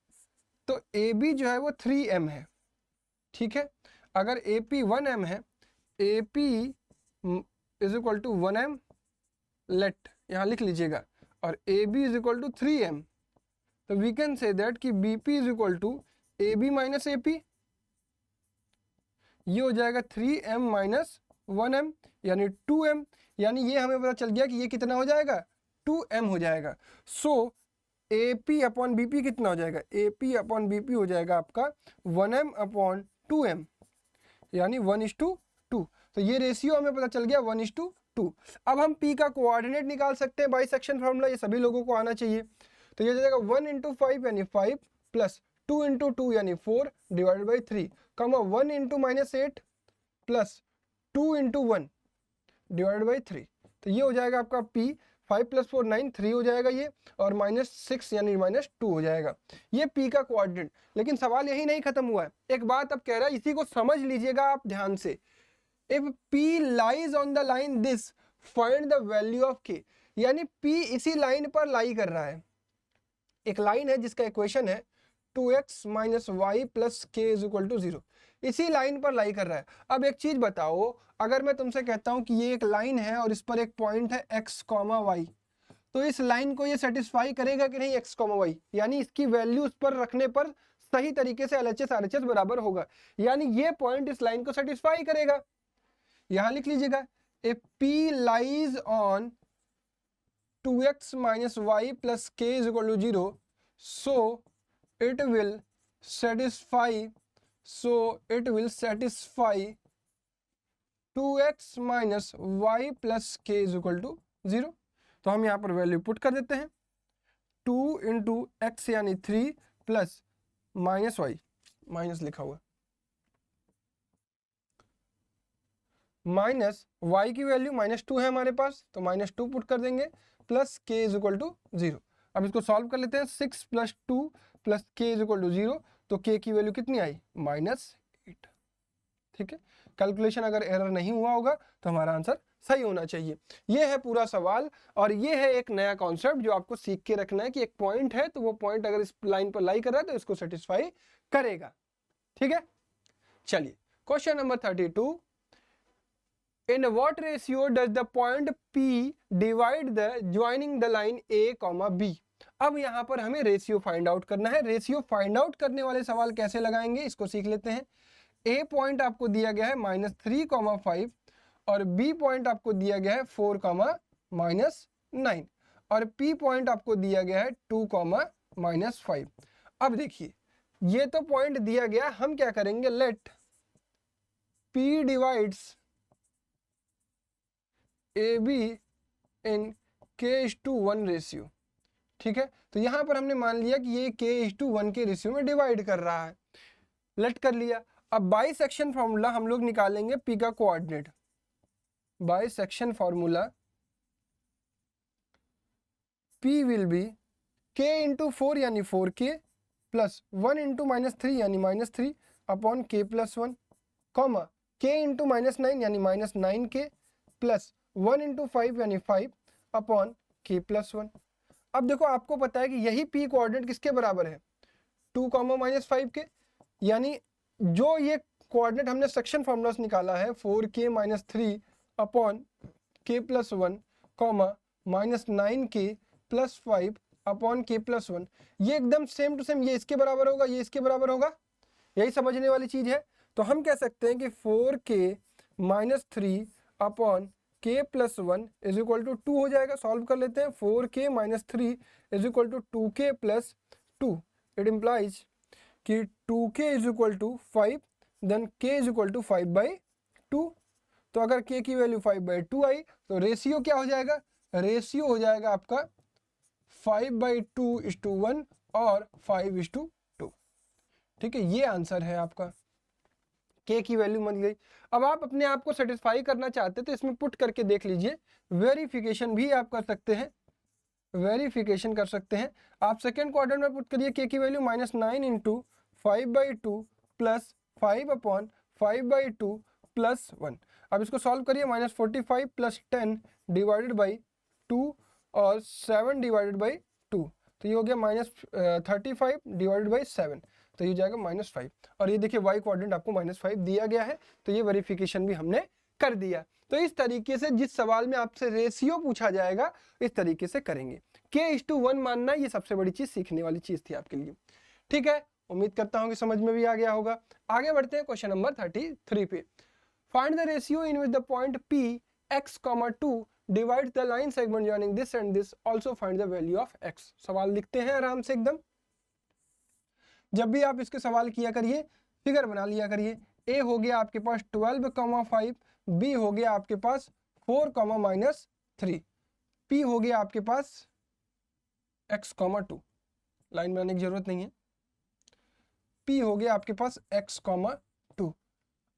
तो AB जो है वो 3M है। ठीक है, अगर AP 1M है, AP is equal to 1M, let यहाँ लिख लीजिएगा, और AB is equal to 3M, तो वी कैन से दैट कि BP is equal to AB minus AP, ये हो जाएगा 3M माइनस 1M यानी 2M, यानी ये हमें पता चल गया कि ये कितना हो जाएगा, 2M हो जाएगा। सो AP अपॉन BP कितना हो जाएगा, AP अपॉन BP हो जाएगा आपका 1M अपॉन 2M यानी 1:2। तो ये रेशियो हमें पता चल गया 1:2। अब हम P का कोऑर्डिनेट निकाल सकते हैं बाई सेक्शन फॉर्मूला, ये सभी लोगों को आना चाहिए। तो ये हो जाएगा 1 × 5 यानी 5 प्लस 2 × 2 यानी 4 divided by 3, 1 × -8 plus 2 × 1 divided by 3। तो ये हो जाएगा आपका P, 5 + 4 9, 3 हो जाएगा ये, और -6 यानी -2 हो जाएगा। ये P का कोऑर्डिनेट। लेकिन सवाल यही नहीं खत्म हुआ है, एक बात अब कह रहा है, इसी को समझ लीजिएगा आप ध्यान से। If P lies on the line this find the value of K, यानी P इसी लाइन पर लाई कर रहा है। एक लाइन है जिसका इक्वेशन है 2x - y + k = 0, इसी लाइन पर लाई कर रहा है। अब एक चीज बताओ, अगर मैं तुमसे कहता हूं कि ये एक लाइन है और इस पर एक पॉइंट है x, y, तो इस लाइन को ये सेटिस्फाई करेगा कि नहीं x, y, यानी इसकी वैल्यू उस पर रखने पर सही तरीके से LHS RHS बराबर होगा, यानी ये पॉइंट इस लाइन को सेटिस्फाई करेगा। यहां लिख लीजिएगा, if P lies on 2x - y + k = 0 so it will satisfy 2x - y + k = 0। तो हम यहाँ पर वैल्यू पुट कर देते हैं, 2 × x यानी 3 प्लस -y, माइनस लिखा हुआ, माइनस y की वैल्यू -2 है हमारे पास, तो -2 पुट कर देंगे, प्लस k = 0। अब इसको सॉल्व कर लेते हैं, 6 + 2 + k = 0, तो k की वैल्यू कितनी आई, -8। ठीक है, कैलकुलेशन अगर एरर नहीं हुआ होगा तो हमारा आंसर सही होना चाहिए। ये है पूरा सवाल, और ये है एक नया कॉन्सेप्ट जो आपको सीख के रखना है कि एक पॉइंट है तो वो पॉइंट अगर इस लाइन पर लाई कर रहा है तो इसको सेटिस्फाई करेगा। ठीक है, चलिए question number 32, in what ratio does the point P divide the joining the line A, B। अब यहाँ पर हमें रेशियो फाइंड आउट करना है। रेशियो फाइंड आउट करने वाले सवाल कैसे लगाएंगे इसको सीख लेते हैं। A पॉइंट आपको दिया गया है -3,5 और B पॉइंट आपको दिया गया है 4,-9 और P पॉइंट आपको दिया गया है 2,-5। अब देखिए ये तो पॉइंट दिया गया, हम क्या करेंगे, let P divides A B in k:1 ratio. ठीक है, तो यहाँ पर हमने मान लिया कि ये k:1 के रेशियो में डिवाइड कर रहा है, लेट कर लिया। अब बाइसेक्शन फार्मूला हम लोग निकालेंगे p का coordinate. Bisection formula p will be k into 4 यानी 4k प्लस 1 इंटू -3 यानी -3 upon k plus 1 comma k into -9 यानी -9k प्लस 1 इंटू 5 यानी 5 अपॉन k प्लस 1। अब देखो आपको पता है कि यही p कोऑर्डिनेट किसके बराबर है, 2, -5 के, यानी जो ये कोऑर्डिनेट हमने सेक्शन फार्मूला से निकाला है 4k - 3 upon k plus 1 comma -9k plus 5 upon k plus 1, ये एकदम सेम टू सेम ये इसके बराबर होगा, ये इसके बराबर होगा, यही समझने वाली चीज है। तो हम कह सकते हैं कि 4k - 3 upon k plus 1 is equal to 2 हो जाएगा। सॉल्व कर लेते हैं, 4k - 3 is equal to 2k plus 2। It implies कि 2k is equal to 5 then k is equal to 5/2। तो अगर k की वैल्यू 5/2 आई तो रेशियो क्या हो जाएगा, रेशियो हो जाएगा आपका 5/2:1 और 5:2। ठीक है, ये आंसर है आपका, k की वैल्यू मिल गई। अब आप अपने आप को सेटिस्फाई करना चाहते तो इसमें पुट करके देख लीजिए, वेरिफिकेशन भी आप कर सकते हैं, वेरिफिकेशन कर सकते हैं। आप सेकेंड क्वाड्रेंट में पुट करिए k की value -9 into 5/2 plus 5 upon 5/2 plus 1। अब इसको सॉल्व करिए, -45 प्लस 10 डिवाइडेड बाई 2 और 7 डिवाइडेड बाई 2, तो ये हो गया -35 डिवाइडेड बाई 7, तो ये जाएगा -5। और ये देखिए y कोऑर्डिनेट आपको -5 दिया गया है, तो ये वेरिफिकेशन भी हमने कर दिया। तो इस तरीके से जिस सवाल में आपसे रेशियो पूछा जाएगा इस तरीके से करेंगे। k:1 मानना ये सबसे बड़ी चीज, सीखने वाली चीज थी आपके लिए। ठीक है, उम्मीद करता हूं कि समझ में भी आ गया होगा। आगे बढ़ते हैं क्वेश्चन नंबर 33 पे। Find the ratio in which the point p x, 2 divide the line segment joining this and this, also find the value of x। सवाल लिखते हैं आराम से एकदम। जब भी आप इसके सवाल किया करिए फिगर बना लिया करिए। a हो गया आपके पास 12,5, b हो गया आपके पास 4, -3, p हो गया आपके पास x, 2, लाइन बनाने की जरूरत नहीं है, p हो गया आपके पास x, 2।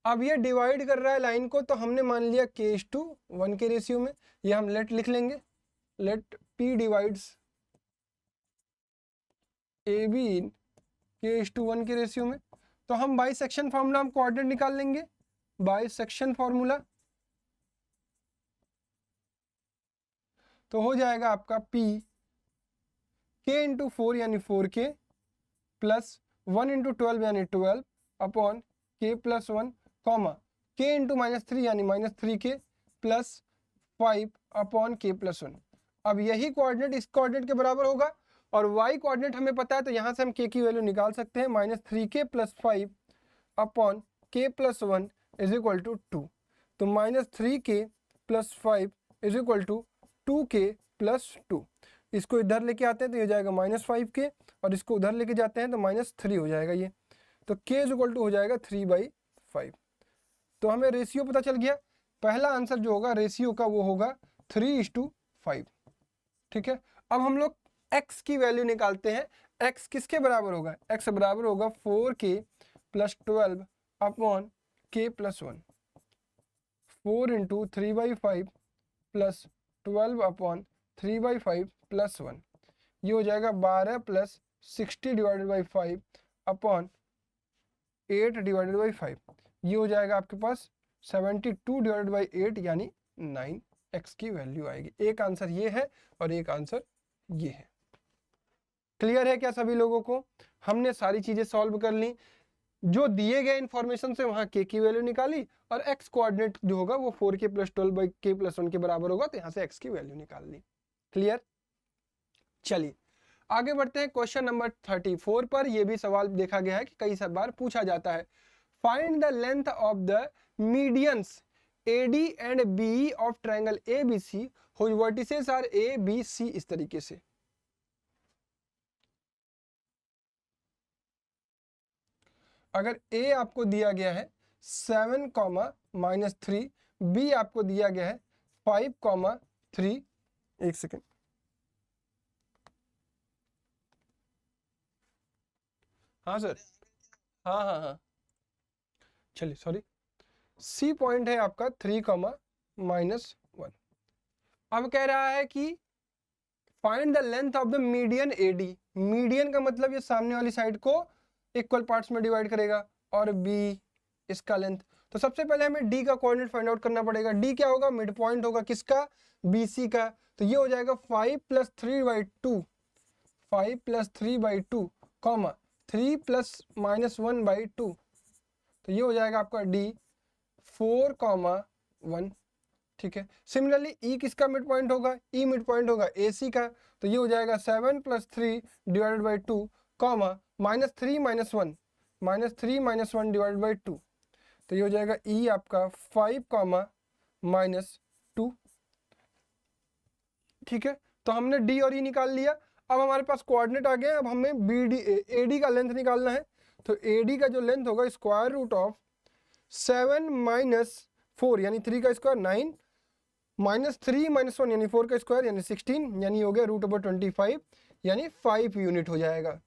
अब ये डिवाइड कर रहा है लाइन को, तो हमने मान लिया k:1 के रेशियो में, ये हम लेट लिख लेंगे, लेट p डिवाइड्स ab इन k:1 के रेशियो में। तो हम बाइसेक्शन फार्मूला हम कोऑर्डिनेट निकाल लेंगे, बाइसेक्शन फार्मूला तो हो जाएगा आपका p k इंटू 4 यानी 4k प्लस 1 इंटू 12 यानी 12 upon k plus 1 comma k into -3 यानी -3k plus 5 upon k plus 1। अब यही कोऑर्डिनेट इस कोऑर्डिनेट के बराबर होगा और y कोऑर्डिनेट हमें पता है, तो यहाँ से हम k की वैल्यू निकाल सकते हैं, -3k plus 5 upon k plus 1 is equal to 2। तो -3k plus 5 is equal to 2k plus 2। इसको इधर लेके आते हैं तो ये जाएगा -5k और इसको उधर लेके जाते हैं तो -3 हो जाएगा ये, तो k इज इक्वल टू हो जाएगा 3/5। तो हमें रेशियो पता चल गया। पहला आंसर जो होगा रेशियो का वो होगा 3:5। ठीक है, अब हम लोग x की वैल्यू निकालते हैं। x किसके बराबर होगा, x बराबर होगा 4k plus 12 upon k plus 1, 4 into 3/5 plus 12 upon 3/5 plus 1, ये हो जाएगा 12 plus 60 divided by 5 upon 8 divided by 5, ये हो जाएगा आपके पास 72 डिवाइडेड बाई 8 यानी 9x की वैल्यू आएगी। एक आंसर ये है और एक आंसर ये है। क्लियर है क्या सभी लोगों को? हमने सारी चीजें सॉल्व कर ली, जो दिए गए इंफॉर्मेशन से वहां k की वैल्यू निकाली और x कोऑर्डिनेट जो होगा वो 4k plus 12 by k plus 1 के बराबर होगा, तो यहाँ से x की वैल्यू निकाल ली। क्लियर? चलिए आगे बढ़ते हैं क्वेश्चन नंबर 34 पर। यह भी सवाल देखा गया है कि कई बार पूछा जाता है। Find the length of the medians AD and BE of triangle ABC whose vertices are A, B, C, इस तरीके से। अगर A आपको दिया गया है 7, -3, B आपको दिया गया है 5,3, एक सेकेंड, हाँ सर, हाँ हाँ हाँ, चलिए सॉरी, सी पॉइंट है आपका 3,-1। अब कह रहा है कि find the length of the median AD. Median का मतलब ये सामने वाली साइड को इक्वल पार्ट्स में डिवाइड करेगा, और बी इसका लेंथ। तो सबसे पहले हमें डी का कोऑर्डिनेट फाइंड आउट करना पड़ेगा। डी क्या होगा? मिड पॉइंट होगा किसका? बीसी का। तो ये हो जाएगा 5 + 3/2, 5 + 3/2, कॉमा 3 ± 1/2। तो ये हो जाएगा आपका डी 4,1। ठीक है। सिमिलरली ई किसका मिड पॉइंट होगा? ई मिड पॉइंट होगा एसी का। तो ये हो जाएगा 7 + 3/2, कॉमा -3 - 1, -3 - 1/2। तो ये हो जाएगा ई आपका 5, -2। ठीक है। तो हमने डी और ई निकाल लिया। अब हमारे पास कोऑर्डिनेट आ गए। अब हमें बी डी एडी का लेंथ निकालना है। तो एडी का जो लेंथ होगा √7 - 4 यानी 3 का स्क्वायर 9, -3 - 1 यानी 4 का स्क्वायर यानी 16, यानी हो गया √25 यानी 5 यूनिट हो जाएगा।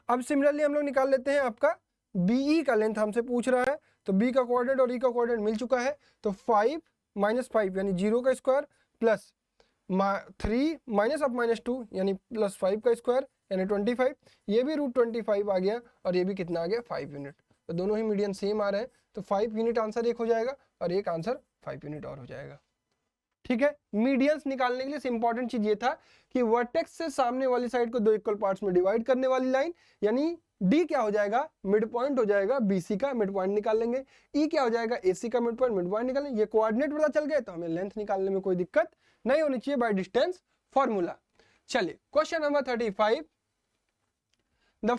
अब सिमिलरली हम लोग निकाल लेते हैं आपका बीई का लेंथ हमसे पूछ रहा है। तो बी का कोऑर्डिनेट और ई का कोऑर्डिनेट मिल चुका है। तो 5 - 5 यानी 0 का स्क्वायर प्लस 3 -2 यानी +5 का स्क्वायर यानी 25। ये भी √25 आ गया और ये भी कितना आ गया? 5 यूनिट। तो दोनों ही मीडियन सेम आ रहे हैं। तो 5 यूनिट आंसर एक हो जाएगा और एक आंसर 5 यूनिट और हो जाएगा। ठीक है। मीडियंस निकालने के लिए इंपॉर्टेंट चीज ये था कि वर्टेक्स से सामने वाली साइड को दो इक्वल पार्ट्स में डिवाइड करने वाली लाइन, यानी डी क्या हो जाएगा? मिड पॉइंट हो जाएगा बीसी का, मिड पॉइंट निकाल लेंगे। ई क्या हो जाएगा? एसी का मिड पॉइंट निकाल लेंगे। ये कोऑर्डिनेट पता चल गए तो हमें लेंथ निकालने में कोई दिक्कत नहीं होनी चाहिए बाय डिस्टेंस फॉर्मूला। चलिए question number 35। The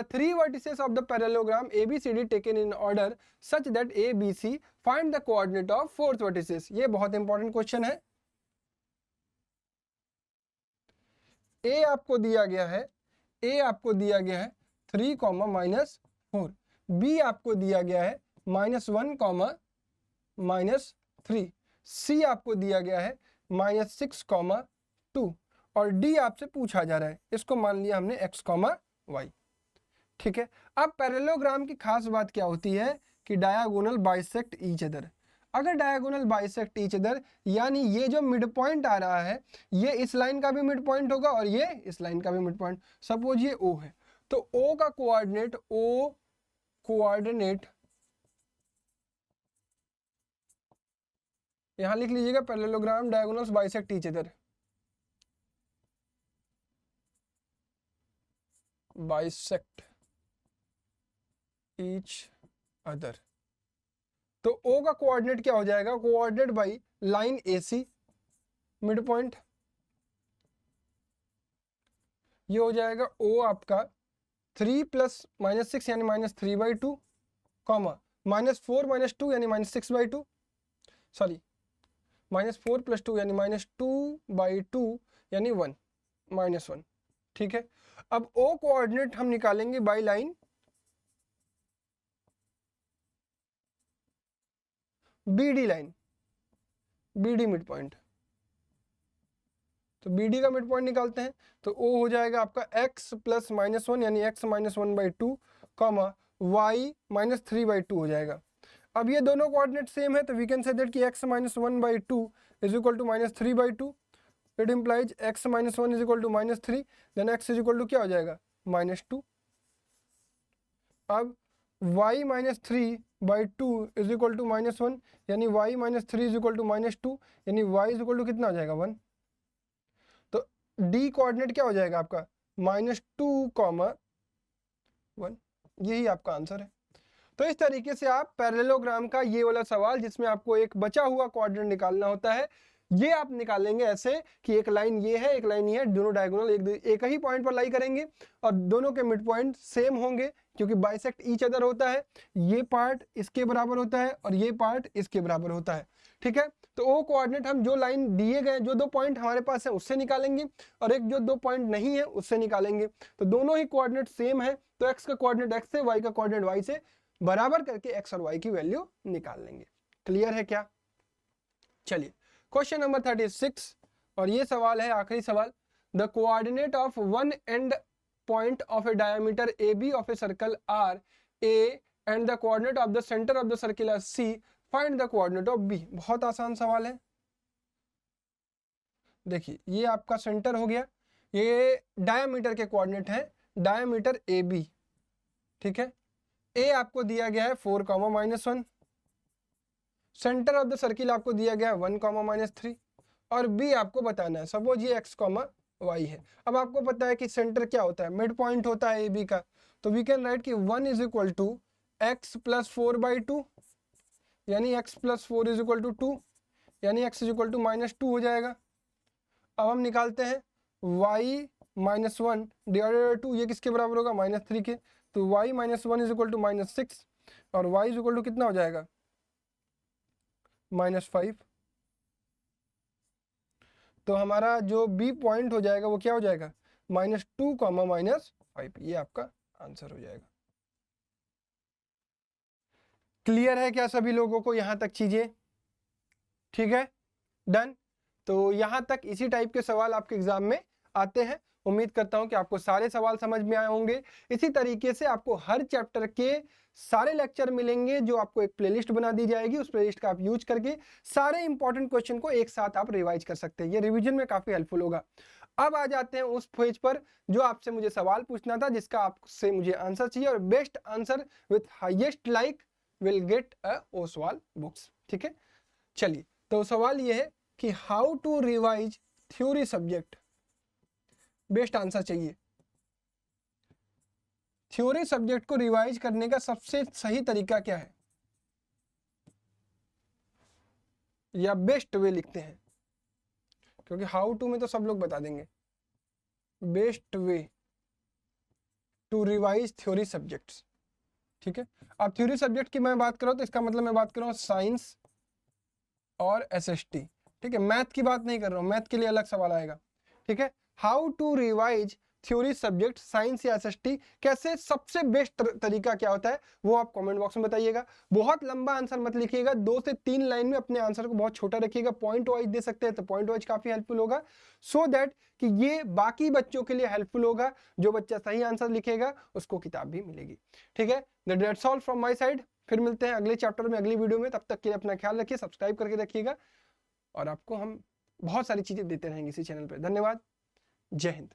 three vertices of the parallelogram ABCD taken in order such that ABC find the coordinate of fourth vertices। ये बहुत इंपॉर्टेंट क्वेश्चन है। A आपको दिया गया है, 3, -4। B आपको दिया गया है -1, -3। C आपको दिया गया है -6, 2। और D आपसे पूछा जा रहा है, इसको मान लिया हमने x, y। ठीक है। अब पैरेललोग्राम की खास बात क्या होती है कि डायगोनल बाइसेक्ट ईच अदर। अगर डायगोनल बाइसेक्ट ईच अदर यानी ये जो मिड पॉइंट आ रहा है ये इस लाइन का भी मिड पॉइंट होगा और ये इस लाइन का भी मिड पॉइंट। सपोज ये O है तो O का कोऑर्डिनेट यहां लिख लीजिएगा, parallelogram diagonals bisect each other, bisect each other. तो O का कोऑर्डिनेट क्या हो जाएगा? Coordinate by line AC mid point. ये हो जाएगा O आपका 3 + -6 यानी -3/2, कॉमा -4 - 2 यानी -6/2, सॉरी -4 + 2 यानी -2/2 यानी 1, -1। ठीक है। अब O कोऑर्डिनेट हम निकालेंगे by line BD line, BD mid point. तो BD का मिड पॉइंट निकालते हैं। तो O हो जाएगा आपका x + -1 यानी x - 1/2, कॉमा y -3/2 हो जाएगा। अब ये दोनों कोऑर्डिनेट सेम है तो वी कैन से दैट कि x - 1/2 = -3/2। It implies x - 1 = -3, then x = क्या हो जाएगा? -2। अब y - 3/2 = -1 यानी y - 3 = -2 यानी y = कितना हो जाएगा? 1। तो D कोऑर्डिनेट क्या हो जाएगा आपका? -2, 1। यही आपका आंसर है। तो इस तरीके से आप पैरेललोग्राम का ये वाला सवाल जिसमें आपको एक बचा हुआ कोऑर्डिनेट निकालना होता है, ये आप निकालेंगे ऐसे कि एक लाइन ये है, एक लाइन ये है, दोनों डायगोनल एक ही पॉइंट पर लाई करेंगे और दोनों के मिड पॉइंट सेम होंगे क्योंकि बाइसेक्ट ईच अदर होता है। ये पार्ट इसके बराबर होता है और ये पार्ट इसके बराबर होता है। ठीक है। तो O कोऑर्डिनेट हम जो लाइन दिए गए, जो 2 पॉइंट हमारे पास है उससे निकालेंगे और एक जो 2 पॉइंट नहीं है उससे निकालेंगे। तो दोनों ही कोऑर्डिनेट सेम है तो x का कोऑर्डिनेट x से, y का कोऑर्डिनेट y से बराबर करके x और y की वैल्यू निकाल लेंगे। क्लियर है क्या? चलिए क्वेश्चन नंबर 36 और ये सवाल है आखिरी सवाल। The coordinate of one end point of a diameter A B of a circle are A and the coordinate of the centre of the circle are C, find the coordinate of B. बहुत आसान सवाल है। देखिए ये आपका centre हो गया, ये डायमीटर के कोऑर्डिनेट है, डायमीटर ए बी, ठीक है। ए आपको दिया गया है 4, -1, सेंटर ऑफ द सर्किल आपको दिया गया है 1, -3 और बी आपको बताना है। सपोज ये x, y है। अब आपको पता है कि सेंटर क्या होता है, मिड पॉइंट होता है ए बी का, तो वी कैन राइट कि 1 = x + 4/2 यानी x + 4 = 2 यानी x = -2 हो जाएगा। अब हम निकालते हैं y - 1 / 2, ये किसके बराबर होगा, -3 के, तो y - 1 = -6 और y = कितना हो जाएगा, -5। तो हमारा जो b पॉइंट हो जाएगा वो क्या हो जाएगा, -2, -5। ये आपका आंसर हो जाएगा। क्लियर है क्या सभी लोगों को यहाँ तक चीजें? ठीक है, डन। तो यहाँ तक इसी टाइप के सवाल आपके एग्जाम में आते हैं। उम्मीद करता हूं कि आपको सारे सवाल समझ में आए होंगे। इसी तरीके से आपको हर चैप्टर के सारे लेक्चर मिलेंगे, जो आपको एक प्लेलिस्ट बना दी जाएगी। उस प्लेलिस्ट का आप यूज करके सारे इंपॉर्टेंट क्वेश्चन को एक साथ आप रिवाइज कर सकते हैं। ये रिवीजन में काफी हेल्पफुल होगा। अब आ जाते हैं उस पेज पर जो आपसे मुझे सवाल पूछना था, जिसका आपसे मुझे आंसर चाहिए, और best answer with highest like will get a Oswal books. ठीक है, चलिए तो सवाल ये है कि how to revise theory subject. Best answer चाहिए। थ्योरी सब्जेक्ट को रिवाइज करने का सबसे सही तरीका क्या है, या बेस्ट वे लिखते हैं, क्योंकि हाउ टू में तो सब लोग बता देंगे। Best way to revise theory subjects. ठीक है, अब थ्योरी सब्जेक्ट की मैं बात करूं तो इसका मतलब मैं बात कर रहा हूं साइंस और एसएसटी। ठीक है, मैथ की बात नहीं कर रहा हूं, मैथ के लिए अलग सवाल आएगा। ठीक है, how to revise theory subject science या एसएसटी, कैसे, सबसे बेस्ट तरीका क्या होता है वो आप कमेंट बॉक्स में बताइएगा। बहुत लंबा आंसर मत लिखिएगा, 2 से 3 लाइन में अपने आंसर को बहुत छोटा रखिएगा। पॉइंट वाइज दे सकते हैं तो पॉइंट वाइज काफी हेल्पफुल होगा, सो दैट कि ये बाकी बच्चों के लिए हेल्पफुल होगा। जो बच्चा सही आंसर लिखेगा उसको किताब भी मिलेगी। ठीक है, that's all from my side. फिर मिलते हैं अगले चैप्टर में, अगली वीडियो में। तब तक के लिए अपना ख्याल रखिए, सब्सक्राइब करके रखिएगा, और आपको हम बहुत सारी चीजें देते रहेंगे इसी चैनल पर। धन्यवाद, जय हिंद।